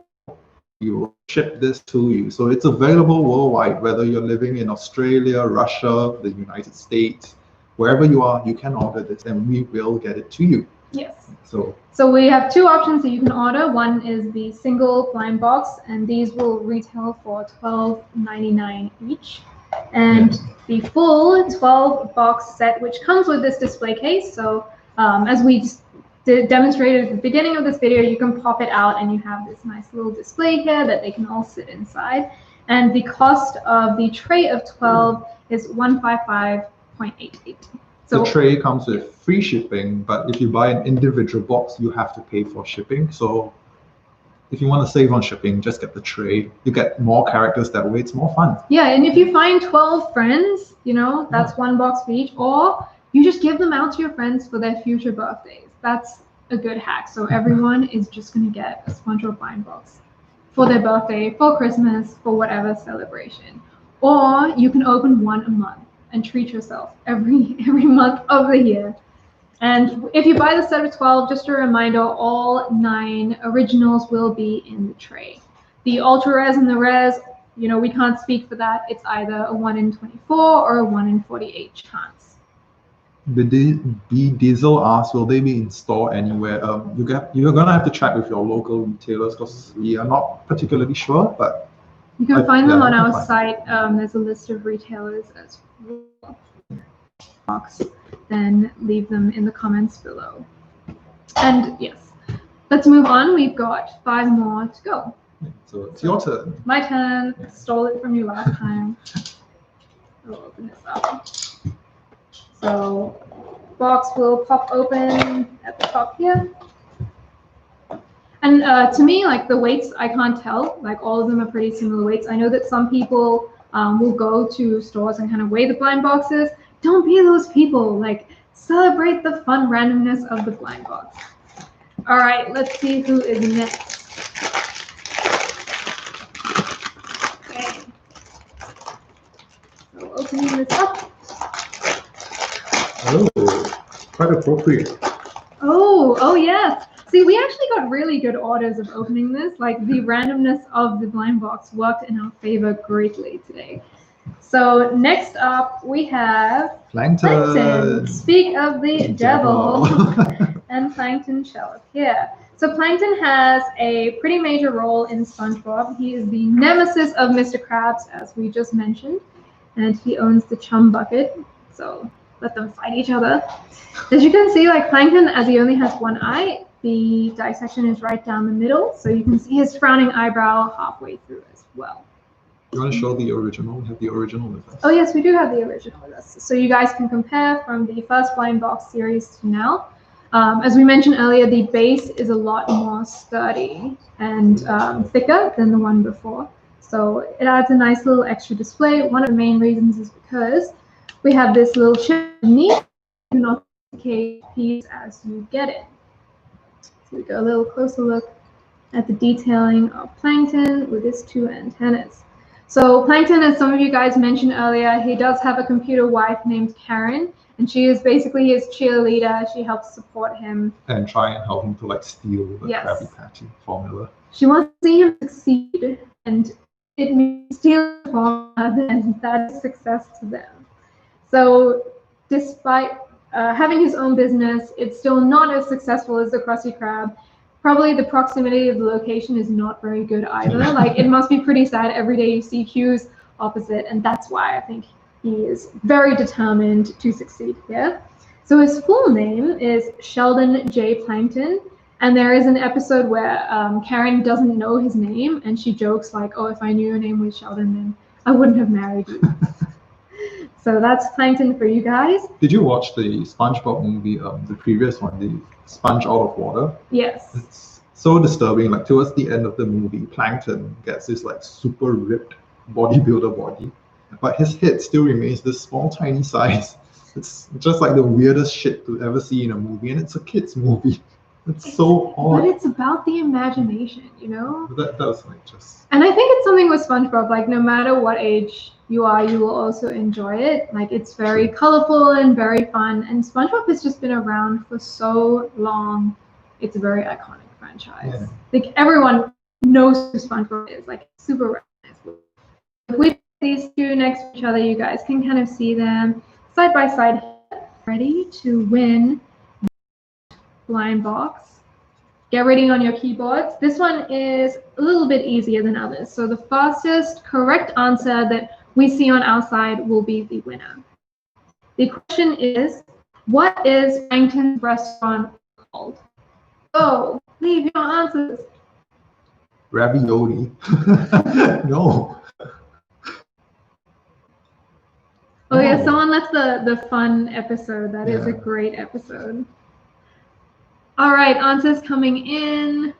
you will ship this to you. So it's available worldwide, whether you're living in Australia, Russia, the United States, wherever you are, you can order this and we will get it to you. Yes. So we have two options that you can order. One is the single blind box, and these will retail for $12.99 each. And the full 12 box set, which comes with this display case. So as we just demonstrated at the beginning of this video, you can pop it out and you have this nice little display here that they can all sit inside. And the cost of the tray of 12 is $155.88. So the tray comes with free shipping, but if you buy an individual box, you have to pay for shipping. So if you want to save on shipping, just get the tray. You get more characters that way. It's more fun. yeah, and if you find 12 friends, you know, that's one box for each, or you just give them out to your friends for their future birthdays. That's a good hack. So everyone is just going to get a SpongeBob blind box for their birthday, for Christmas, for whatever celebration. Or you can open one a month and treat yourself every month of the year. And if you buy the set of 12, just a reminder, all 9 originals will be in the tray. The ultra rares and the rares, you know, we can't speak for that. It's either a 1 in 24 or a 1 in 48 chance. B Diesel asks, will they be in store anywhere? You're gonna have to check with your local retailers because we are not particularly sure, but you can find them on our site. There's a list of retailers as well. Then leave them in the comments below. And yes, let's move on. We've got 5 more to go. So it's your turn. My turn. Stole it from you last time. I'll open this up. So box will pop open at the top here. And to me, like the weights, I can't tell. Like all of them are pretty similar weights. I know that some people will go to stores and kind of weigh the blind boxes. Don't be those people. Like, celebrate the fun randomness of the blind box. All right, let's see who is next. Okay. So opening this up. Oh, quite appropriate. Oh yes. See, we actually got really good orders of opening this. Like the randomness of the blind box worked in our favor greatly today. So next up, we have Plankton. Speak of the devil. And Plankton shall appear. So Plankton has a pretty major role in SpongeBob. He is the nemesis of Mr. Krabs, as we just mentioned, and he owns the chum bucket. So let them fight each other. As you can see, like Plankton, as he only has one eye, the dissection is right down the middle, so you can see his frowning eyebrow halfway through as well. You want to show the original? We have the original with us. Oh yes, we do have the original with us. So you guys can compare from the first blind box series to now. As we mentioned earlier, the base is a lot more sturdy and thicker than the one before. So it adds a nice little extra display. One of the main reasons is because we have this little chip beneath. Do not indicate piece as you get it. So we go a little closer look at the detailing of Plankton with his 2 antennas. So Plankton, as some of you guys mentioned earlier, he does have a computer wife named Karen, and she is basically his cheerleader. She helps support him. And try and help him to like steal the Krabby Patty formula. She wants to see him succeed, and it means stealing the formula, and that is success to them. So despite having his own business, it's still not as successful as the Krusty Krab. Probably the proximity of the location is not very good either. Like it must be pretty sad every day you see queues opposite, and that's why I think he is very determined to succeed here. So his full name is Sheldon J. Plankton, and there is an episode where Karen doesn't know his name, and she jokes like, "Oh, if I knew your name was Sheldon, then I wouldn't have married you." So that's Plankton for you guys. Did you watch the SpongeBob movie, the previous one, the Sponge Out of Water? Yes. It's so disturbing. Like towards the end of the movie, Plankton gets this like super ripped bodybuilder body, but his head still remains this small, tiny size. It's just like the weirdest shit to ever see in a movie, and it's a kid's movie. It's so odd. But it's about the imagination, you know? That was like just... And I think it's something with SpongeBob, like no matter what age you are, you will also enjoy it. Like it's very colorful and very fun. And SpongeBob has just been around for so long. It's a very iconic franchise. Yeah. Like everyone knows who SpongeBob is, like super recognizable. With these two next to each other, you guys can kind of see them side by side, ready to win blind box. Get ready on your keyboards. This one is a little bit easier than others. So the fastest correct answer that we see on our side will be the winner. The question is, what is Plankton's restaurant called? So leave your answers. Ravioli. No. Oh yes, Yeah, someone left the fun episode. That is a Yeah. great episode. All right, answers coming in.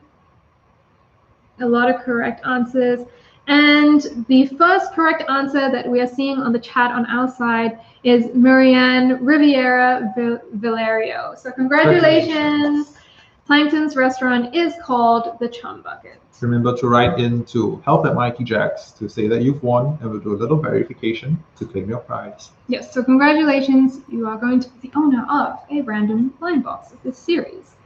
A lot of correct answers. And the first correct answer that we are seeing on the chat on our side is Marianne Riviera Valerio. So congratulations. Plankton's restaurant is called the Chum Bucket. Remember to write in to help@Jaxx to say that you've won, and we'll do a little verification to claim your prize. Yes, so congratulations. You are going to be the owner of a random blind box of this series.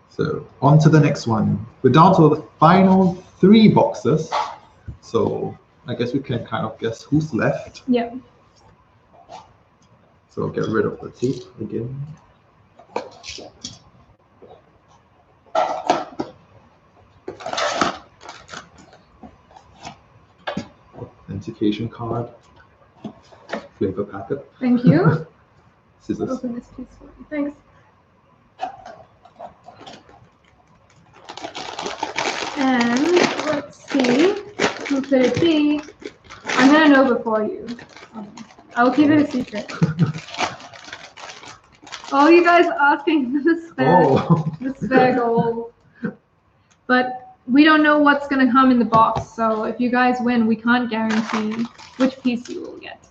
So on to the next one. We're down to the final 3 boxes. So I guess we can kind of guess who's left. Yep. So get rid of the tape again. Authentication card. Flavor packet. Thank you. Scissors. Open this piece for me. Thanks. And let's see, who could it be? I'm gonna know before you. I'll keep it a secret. Oh, you guys asking for the spare goal. But we don't know what's gonna come in the box, so if you guys win, we can't guarantee which piece you will get.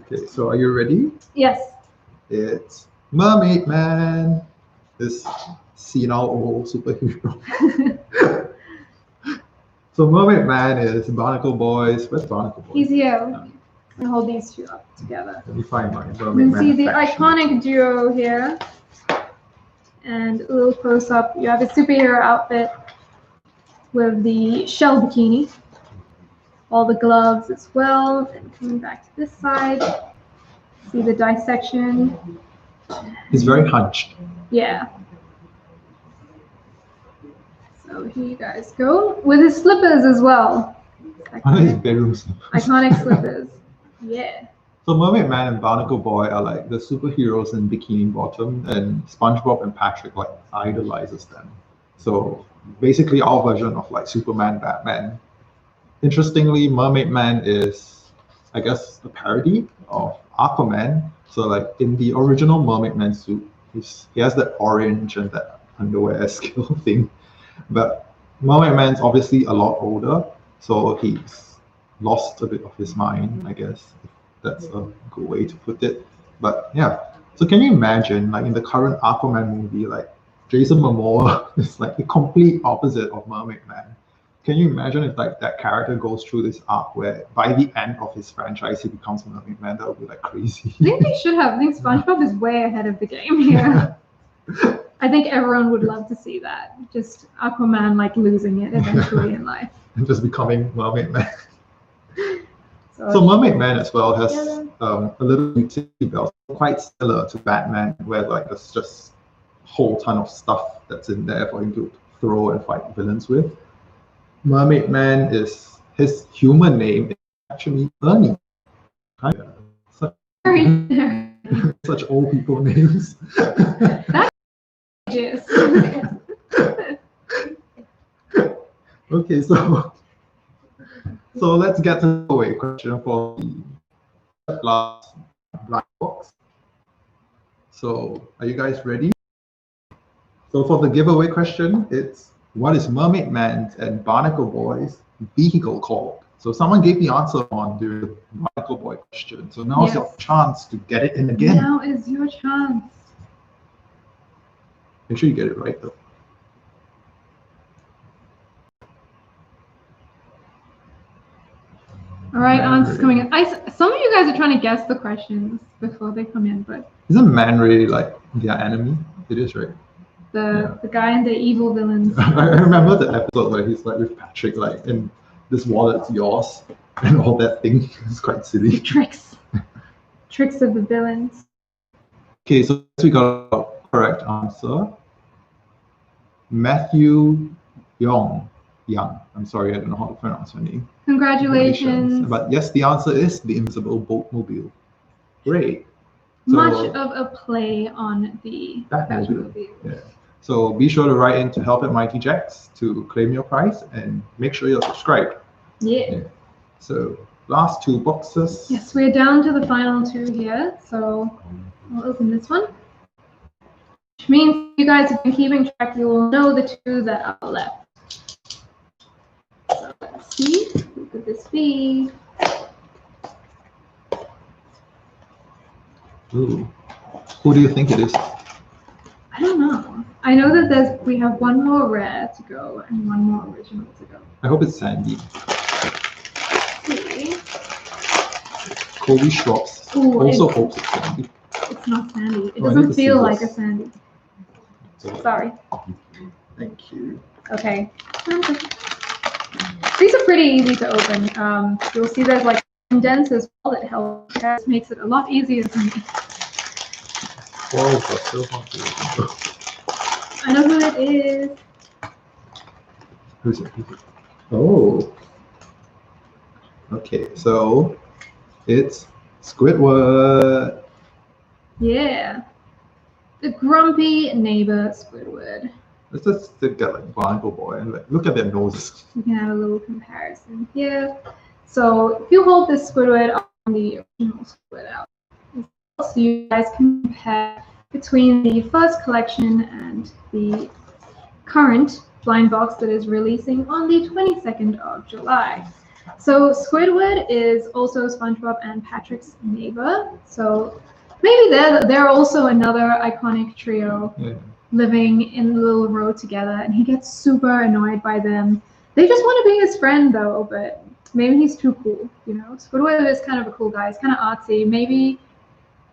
Okay, so are you ready? Yes. It's Mermaid Man, this senile old superhero. So Mermaid Man is Barnacle Boy's. Where's Barnacle Boy? He's here. I'll hold these two up together. Let me find my Mermaid You can Man see the affection. iconic duo here. And a little close up, you have a superhero outfit with the shell bikini. All the gloves as well. And coming back to this side, see the dissection. He's very hunched. Yeah. So here you guys go. With his slippers as well. One of his bedroom slippers. Iconic slippers. Yeah. So Mermaid Man and Barnacle Boy are like the superheroes in Bikini Bottom, and SpongeBob and Patrick like idolizes them. So basically our version of like Superman, Batman. Interestingly, Mermaid Man is, I guess, a parody of Aquaman. So like in the original Mermaid Man suit, he has that orange and that underwear skill thing. But Mermaid Man's obviously a lot older, so he's lost a bit of his mind, I guess. If that's a good way to put it. But yeah, so can you imagine, like in the current Aquaman movie, like Jason Momoa is like the complete opposite of Mermaid Man. Can you imagine if like that character goes through this arc where by the end of his franchise he becomes Mermaid Man? That would be like crazy. I think they should have. I think SpongeBob is way ahead of the game here. I think everyone would love to see that. Just Aquaman like losing it eventually in life. And just becoming Mermaid Man. So Mermaid Man as well has a little utility belt, quite similar to Batman, where like there's just a whole ton of stuff that's in there for him to throw and fight villains with. Mermaid Man is, his human name is actually Ernie. Kind of. Such old people names. Okay, so let's get to the giveaway question for the last black box. So are you guys ready? So for the giveaway question, it's what is Mermaid Man's and Barnacle Boy's vehicle called? So someone gave the answer on the Barnacle Boy question. So now's your chance to get it in again. Now is your chance. Make sure you get it right though. All right, answers coming in. Some of you guys are trying to guess the questions before they come in, but isn't Man really like their enemy? It is, right? The guy and the evil villains. I remember the episode where he's like with Patrick, like, and this wallet's yours, and all that thing. It's quite silly. Tricks of the villains. Okay, so we got a correct answer. Matthew Young. I'm sorry, I don't know how to pronounce her name. Congratulations. But yes, the answer is the Invisible Boatmobile. Great. So, much of a play on the Batmobile. Yeah. So be sure to write in to help@Jaxx to claim your prize and make sure you're subscribed. Yeah. So last two boxes. Yes, we're down to the final two here. So I'll open this one. Which means you guys have been keeping track, you will know the two that are left. So let's see, who could this be? Ooh. Who do you think it is? I don't know. I know that we have one more rare to go and one more original to go. I hope it's Sandy. Let's see. Kobe Shops Ooh, also hopes it's Sandy. It's not Sandy. It Oh, I need doesn't the feel like a scissors. Sandy. So, Sorry. thank you. Okay. These are pretty easy to open. You'll see there's like indents as well that help. That makes it a lot easier for me. Whoa, but so hard to open. I know who it is. Who's it? Oh. Okay, so it's Squidward. Yeah. The grumpy neighbor Squidward. Let's just get like blindfold boy and like look at their noses. We can have a little comparison here. So if you hold this Squidward on the original Squidward out, so you guys can compare between the first collection and the current blind box that is releasing on the 22nd of July. So Squidward is also SpongeBob and Patrick's neighbor. So maybe they're also another iconic trio living in a little row together, and he gets super annoyed by them. They just want to be his friend though, but maybe he's too cool, you know? Squidward is kind of a cool guy. He's kind of artsy. Maybe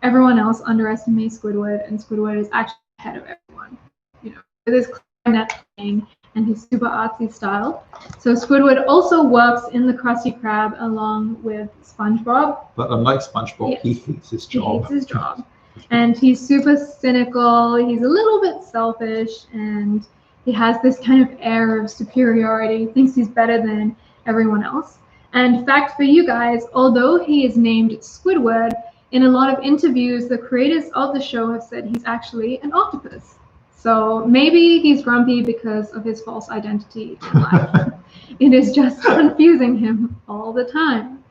everyone else underestimates Squidward, and Squidward is actually ahead of everyone, you know, with his clarinet playing and his super artsy style. So Squidward also works in the Krusty Krab along with SpongeBob. But unlike SpongeBob, Yes. he hates his He job. hates his job. And he's super cynical, he's a little bit selfish, and he has this kind of air of superiority, thinks he's better than everyone else. And fact for you guys, although he is named Squidward, in a lot of interviews, the creators of the show have said he's actually an octopus. So maybe he's grumpy because of his false identity in life. It is just confusing him all the time.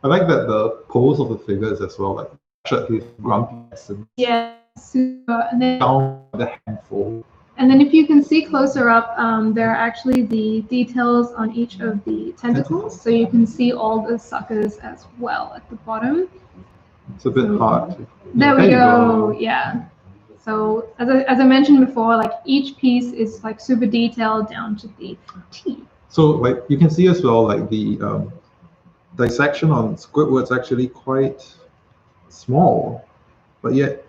I like that the pose of the figures as well, like his grumpy essence. Yeah, super. And then, Down the handful. and then if you can see closer up, there are actually the details on each of the tentacles. So you can see all the suckers as well at the bottom. It's a bit hard. There we you go. Yeah. So as I mentioned before, like each piece is like super detailed down to the T. So like you can see as well, like the dissection on Squidward's actually quite small, but yet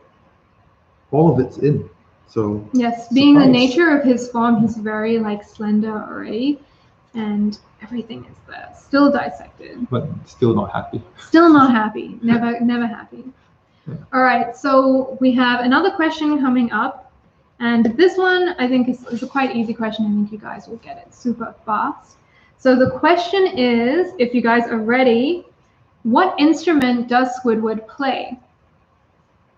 all of it's in. So yes, being the surprise. nature of his form, he's very like slender already, and everything is there. Still dissected. But still not happy. Still not happy. Never happy. Yeah. All right, so we have another question coming up, and this one I think is a quite easy question. I think you guys will get it super fast. So the question is, if you guys are ready, what instrument does Squidward play?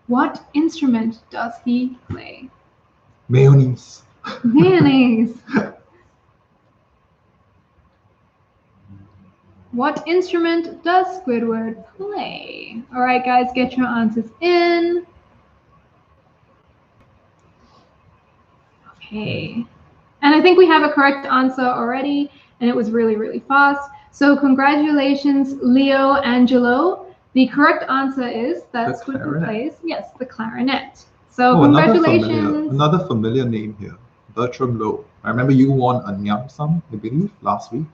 What instrument does he play? Mayonnaise. Mayonnaise. What instrument does Squidward play? All right, guys, get your answers in. Okay. And I think we have a correct answer already, and it was really, really fast. So congratulations, Leo Angelo. The correct answer is that The Squidward clarinet. plays, yes, the clarinet. So Oh, congratulations. another familiar name here. Bertram Lowe. I remember you won a Nyam-sum, I believe, last week.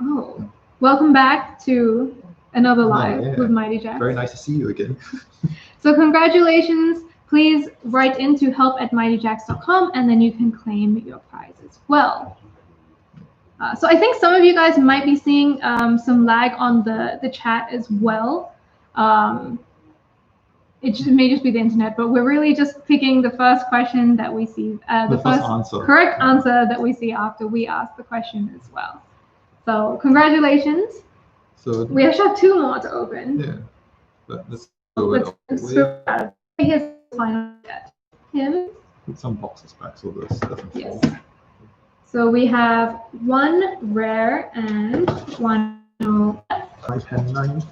Oh, welcome back to another live yeah. with Mighty Jaxx. Very nice to see you again. So congratulations. Please write into help@mightyjaxx.com, and then you can claim your prize as well. So I think some of you guys might be seeing some lag on the chat as well. It may just be the internet, but we're really just picking the first question that we see, the first answer. correct answer that we see after we ask the question as well. So congratulations. So We actually have two more to open. yeah, but let's go with Here's the final set. Him. put some boxes back so this doesn't Yes. fall. So we have one rare and one No. My pen knife.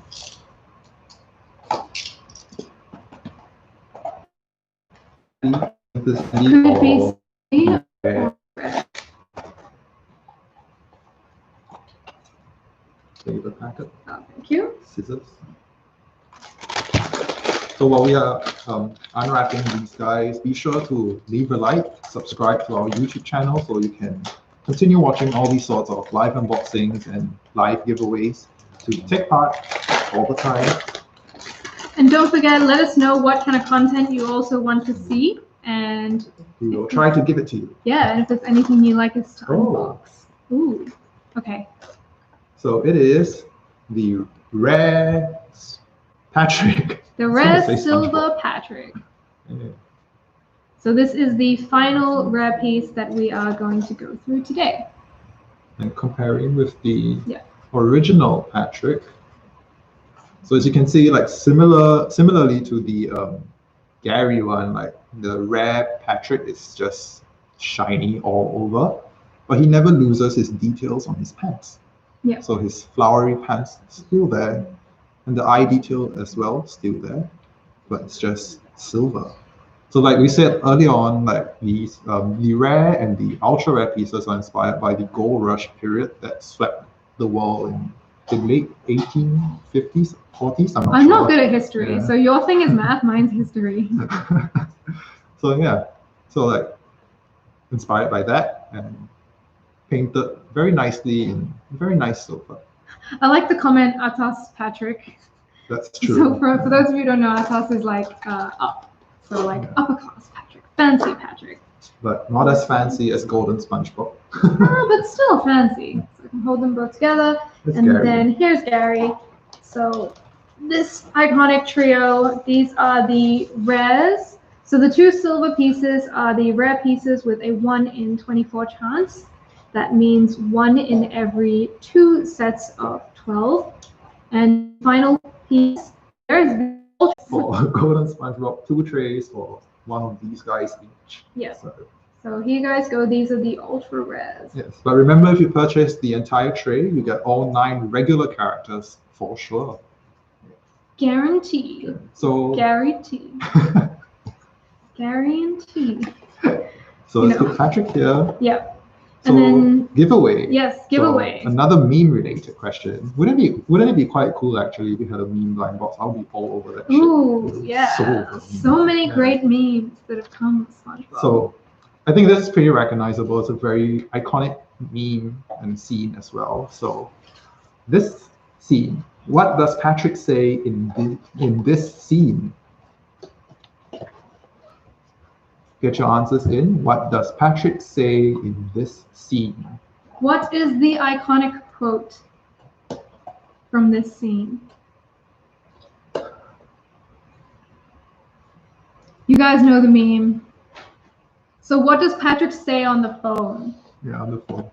This Could be C or flavor packet. oh, thank you. Scissors. So while we are unwrapping these guys, be sure to leave a like, subscribe to our YouTube channel so you can continue watching all these sorts of live unboxings and live giveaways to take part all the time. And don't forget, let us know what kind of content you also want to see, and we will try to give it to you. Yeah, and if there's anything you like us to unbox. Ooh, okay. So it is the rare Patrick. The rare silver Patrick. Yeah. So this is the final rare piece that we are going to go through today. And comparing with the original Patrick. So as you can see, like similarly to the Gary one, like the rare Patrick is just shiny all over, but he never loses his details on his pants. Yeah. So his flowery pants still there, and the eye detail as well still there, but it's just silver. So like we said earlier on, like these the rare and the ultra rare pieces are inspired by the gold rush period that swept the world in the late 1850s, 40s. I'm not good at history, so your thing is math, mine's history. So yeah, so like inspired by that and painted very nicely in very nice silver. I like the comment Atas Patrick. That's true. So for those of you who don't know, Atas is like up. So like upper class Patrick, fancy Patrick. But not as fancy as golden SpongeBob. But still fancy. So I can hold them both together. Then here's Gary. So this iconic trio, these are the rares. So the two silver pieces are the rare pieces with a 1 in 24 chance. That means 1 in every 2 sets of 12. And final piece, there is the ultra. For golden SpongeBob, 2 trays for one of these guys each. Yes. So here you guys go. These are the ultra rares. Yes, but remember, if you purchase the entire tray, you get all 9 regular characters for sure. Guaranteed. So guaranteed. Guaranteed. So let's put Patrick here. Yeah. So and then giveaway. Yes, giveaway. So another meme-related question. Wouldn't it be quite cool actually if we had a meme blind box? I'll be all over that. Ooh, shit. yeah. So many great memes that have come with SpongeBob. So I think this is pretty recognizable. It's a very iconic meme and scene as well. So this scene, what does Patrick say in this scene? Get your answers in. What does Patrick say in this scene? What is the iconic quote from this scene? You guys know the meme. So what does Patrick say on the phone? Yeah, on the phone.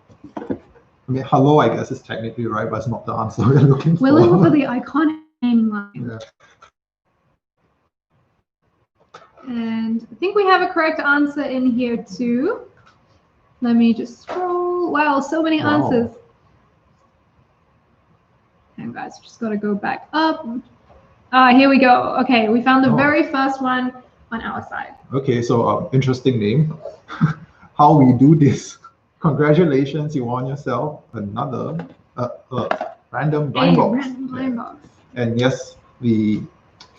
I mean, hello, I guess is technically right, but it's not the answer we're looking for. We're looking for the iconic name line. Yeah. And I think we have a correct answer in here too. Let me just scroll. Wow, so many answers. And guys, just got to go back up. Here we go. Okay, we found the very first one on our side. Okay, so interesting name. How we do this. Congratulations, you won yourself another random blind box. Random blind box. And yes, he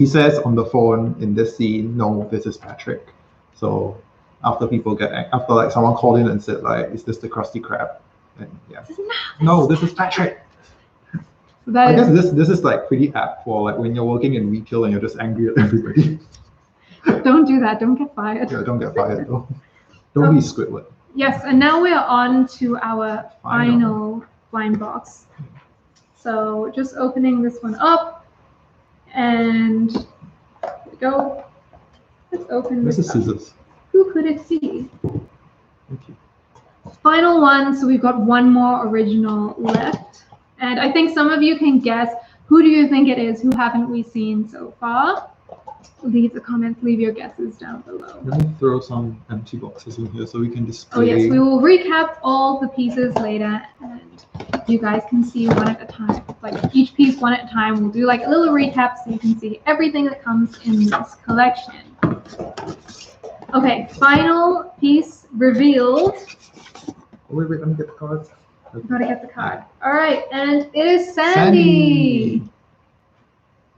says on the phone in this scene, no, this is Patrick. So after like someone called in and said like, is this the Krusty Krab? And yeah, no, this is Patrick. I guess this is like pretty apt for like when you're working in retail and you're just angry at everybody. Don't do that. Don't get fired. Yeah, don't get fired though. Don't be Squidward. Yes, and now we are on to our final blind box. So just opening this one up, and here we go. Let's open this. This is scissors. Who could it see? Thank you. Final one. So we've got one more original left, and I think some of you can guess. Who do you think it is? Who haven't we seen so far? leave the comments, leave your guesses down below. Let me throw some empty boxes in here so we can display. Oh yes, we will recap all the pieces later, and you guys can see one at a time. Like each piece one at a time. We'll do like a little recap so you can see everything that comes in this collection. Okay, final piece revealed. Oh, wait, let me get the cards. You gotta get the card. All right, and it is Sandy.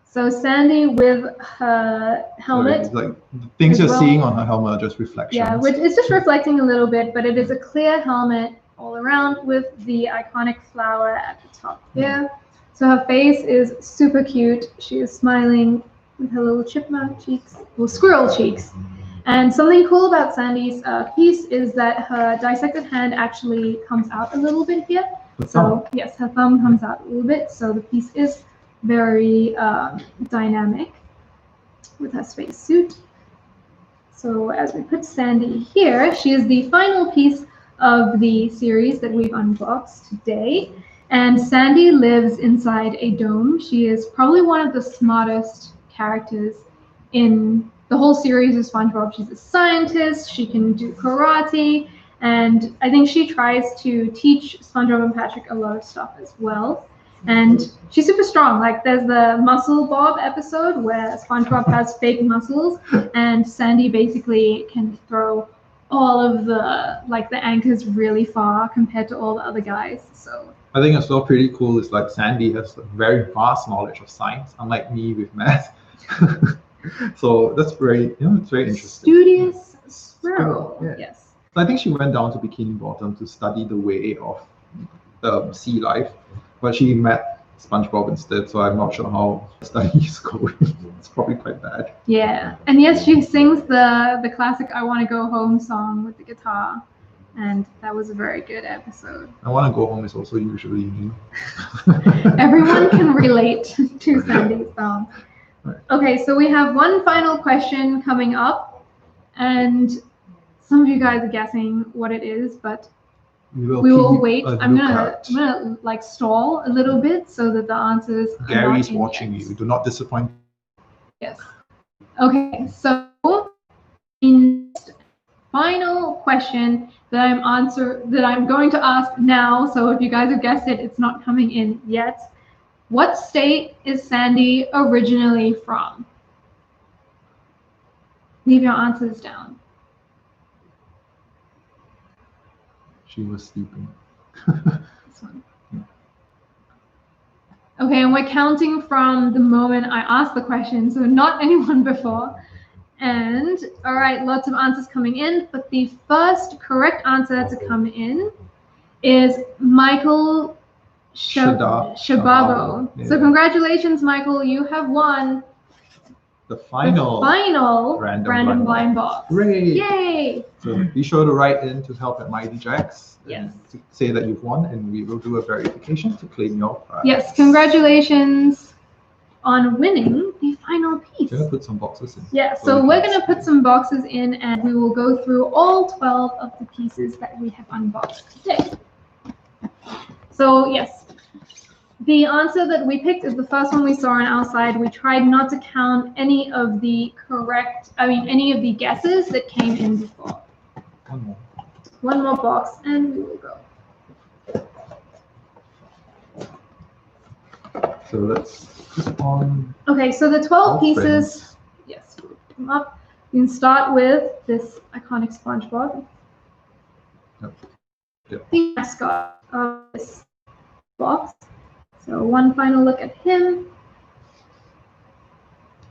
So Sandy with her helmet. Like the things you're seeing on her helmet are just reflections. Yeah, which is just reflecting a little bit, but it is a clear helmet all around with the iconic flower at the top here. So her face is super cute. She is smiling with her little chipmunk cheeks, well, squirrel cheeks. And something cool about Sandy's piece is that her dissected hand actually comes out a little bit here. So yes, her thumb comes out a little bit. So the piece is very dynamic with her spacesuit. So as we put Sandy here, she is the final piece of the series that we've unboxed today. And Sandy lives inside a dome. She is probably one of the smartest characters in the whole series of SpongeBob. She's a scientist, she can do karate, and I think she tries to teach SpongeBob and Patrick a lot of stuff as well. And she's super strong. Like there's the Muscle Bob episode where SpongeBob has fake muscles and Sandy basically can throw all of the anchors really far compared to all the other guys. So I think it's also pretty cool is like Sandy has a very vast knowledge of science, unlike me with math. So that's very, it's very interesting. Studious squirrel. Yeah. Yes. So I think she went down to Bikini Bottom to study the way of sea life, but she met SpongeBob instead. So I'm not sure how studies going. It's probably quite bad. Yeah, and yes, she sings the classic "I Want to Go Home" song with the guitar, and that was a very good episode. I Want to Go Home is also usually me. Everyone can relate to Sandy's song. Right. Okay, so we have one final question coming up, and some of you guys are guessing what it is, but we will wait. I'm gonna like stall a little bit so that the answers. Gary's watching you. Do not disappoint. Yes. Okay, so the final question that I'm going to ask now. So if you guys have guessed it, it's not coming in yet. What state is Sandy originally from? Leave your answers down. She was sleeping. This one. Okay, and we're counting from the moment I asked the question, so not anyone before. And all right, lots of answers coming in, but the first correct answer to come in is Michael Shabago. Yeah. So congratulations, Michael, you have won the final random blind box. Great! Yay! So be sure to write in to help at Mighty Jaxx. Yes. To say that you've won, and we will do a verification to claim your prize. Yes, congratulations on winning the final piece. We're gonna put some boxes in. Yeah, so we're gonna put some boxes in, and we will go through all 12 of the pieces that we have unboxed today. So yes, the answer that we picked is the first one we saw on our side. We tried not to count any of the guesses that came in before. One more box, and we will go. So let's put on. Okay, so the 12 pieces. Friends. Yes, we'll put them up. We can start with this iconic SpongeBob. Yep. The mascot of this box. So one final look at him.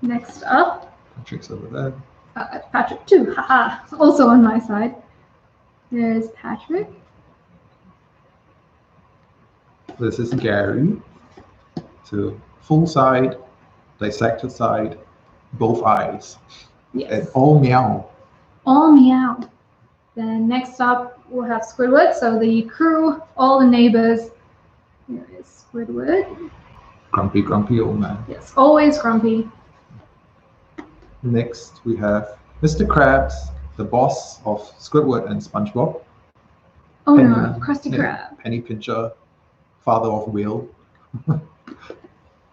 Next up. Patrick's over there. Patrick too, haha. Also on my side. There's Patrick. This is Gary. So full side, dissected side, both eyes. Yes. And all meow. All meow. Then next up we'll have Squidward. So the crew, all the neighbors. Here is Squidward. Grumpy, grumpy old man. Yes, always grumpy. Next we have Mr. Krabs, the boss of Squidward and SpongeBob. Oh no, Krusty Krab. Penny Pincher, father of Will.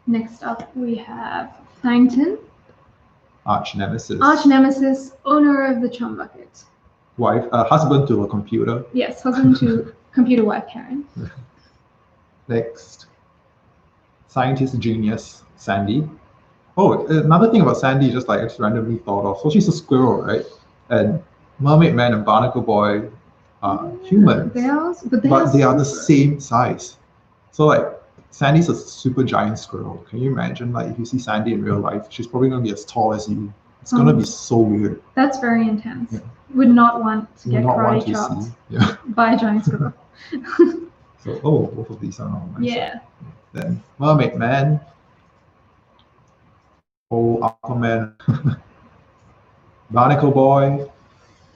Next up we have Plankton. Arch nemesis. Arch nemesis, owner of the chum bucket. Wife, husband to a computer. Yes, husband to computer wife Karen. Next, scientist genius Sandy. Oh, another thing about Sandy, just like I just randomly thought of. So she's a squirrel, right? And Mermaid Man and Barnacle Boy are humans, But they are the same size. So like Sandy's a super giant squirrel. Can you imagine, like if you see Sandy in real life, she's probably gonna be as tall as you. It's gonna be so weird. That's very intense. Yeah. Would not want to get Would not karate want to chopped see. Yeah. by a giant squirrel. So both of these are on my Yeah. side. Then Mermaid Man. Aquaman. Barnacle Boy,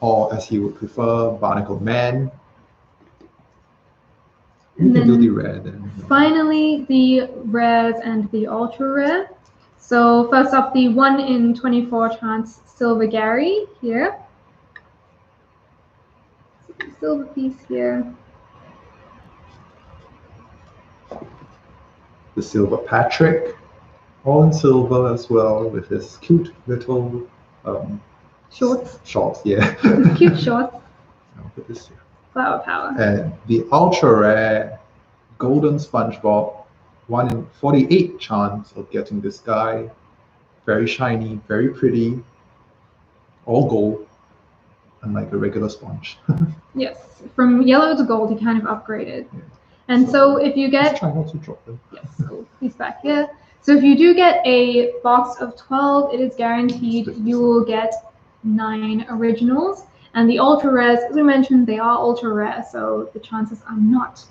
or as he would prefer, Barnacle Man. You can do the rare then. Finally, the rares and the ultra rare. So first up, the 1 in 24 chance Silver Gary here. Silver piece here. The Silver Patrick, all in silver as well, with his cute little Shorts. Yeah. Cute shorts. I'll put this here. Flower power. And the ultra rare golden SpongeBob, 1 in 48 chance of getting this guy. Very shiny, very pretty, all gold, unlike a regular sponge. Yes, from yellow to gold, he kind of upgraded. Yeah. And so if you get... Just try not to drop them. Yes, so he's back here. So if you do get a box of 12, it is guaranteed you will get 9 originals. And the ultra rares, as we mentioned, they are ultra rare, so the chances are not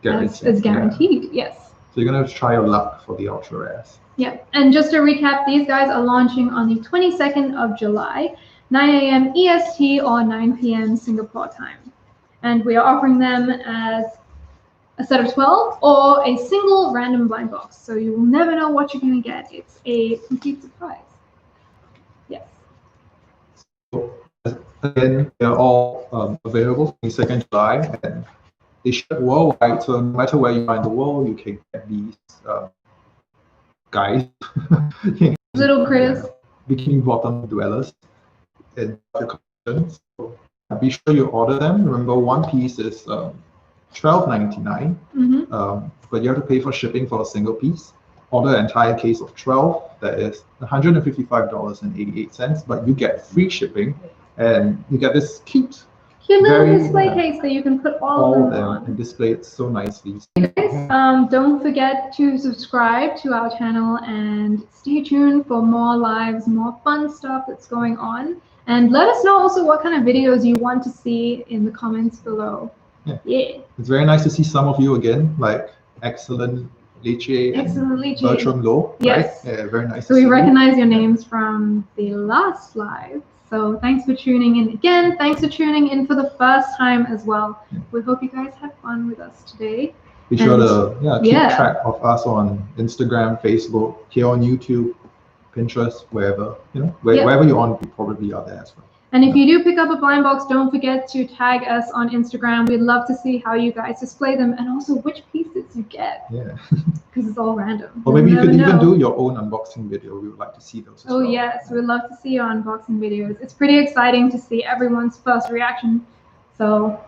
as guaranteed. Yeah. Yes. So you're going to try your luck for the ultra rares. Yeah, and just to recap, these guys are launching on the 22nd of July, 9 a.m. EST or 9 p.m. Singapore time. And we are offering them as a set of 12 or a single random blind box. So you will never know what you're going to get. It's a complete surprise. Yes. So, again, they're all available 22nd July, and they ship worldwide. So no matter where you are in the world, you can get these guys. Little critters. Bikini Bottom dwellers in the collection. So be sure you order them. Remember, one piece is $12.99, but you have to pay for shipping for a single piece. Order an entire case of 12, that is $155.88, but you get free shipping, and you get this cute little display case that you can put all of them on and display it so nicely. Guys, don't forget to subscribe to our channel and stay tuned for more lives, more fun stuff that's going on. And let us know also what kind of videos you want to see in the comments below. Yeah. It's very nice to see some of you again, like Excellent Leche, Bertram Lowe. Yes. Right? Yeah, very nice. So we recognize your names from the last live. So thanks for tuning in again. Thanks for tuning in for the first time as well. Yeah. We hope you guys had fun with us today. Be sure to keep track of us on Instagram, Facebook, here on YouTube, Pinterest, wherever, wherever you're on, we probably are there as well. And if you do pick up a blind box, don't forget to tag us on Instagram. We'd love to see how you guys display them and also which pieces you get. Yeah. Because it's all random. Or maybe you could even do your own unboxing video. We would like to see those as well. Oh, yes. We'd love to see your unboxing videos. It's pretty exciting to see everyone's first reaction. So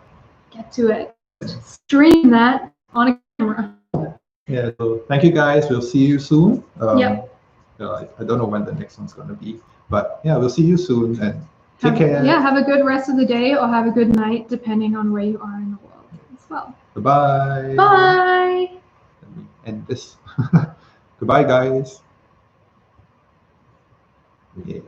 get to it. Stream that on a camera. Yeah. So thank you, guys. We'll see you soon. Yep. I don't know when the next one's going to be. But yeah, we'll see you soon. And take care. Yeah, have a good rest of the day or have a good night, depending on where you are in the world as well. Bye-bye. Bye. Let me end this. Goodbye, guys. Yeah.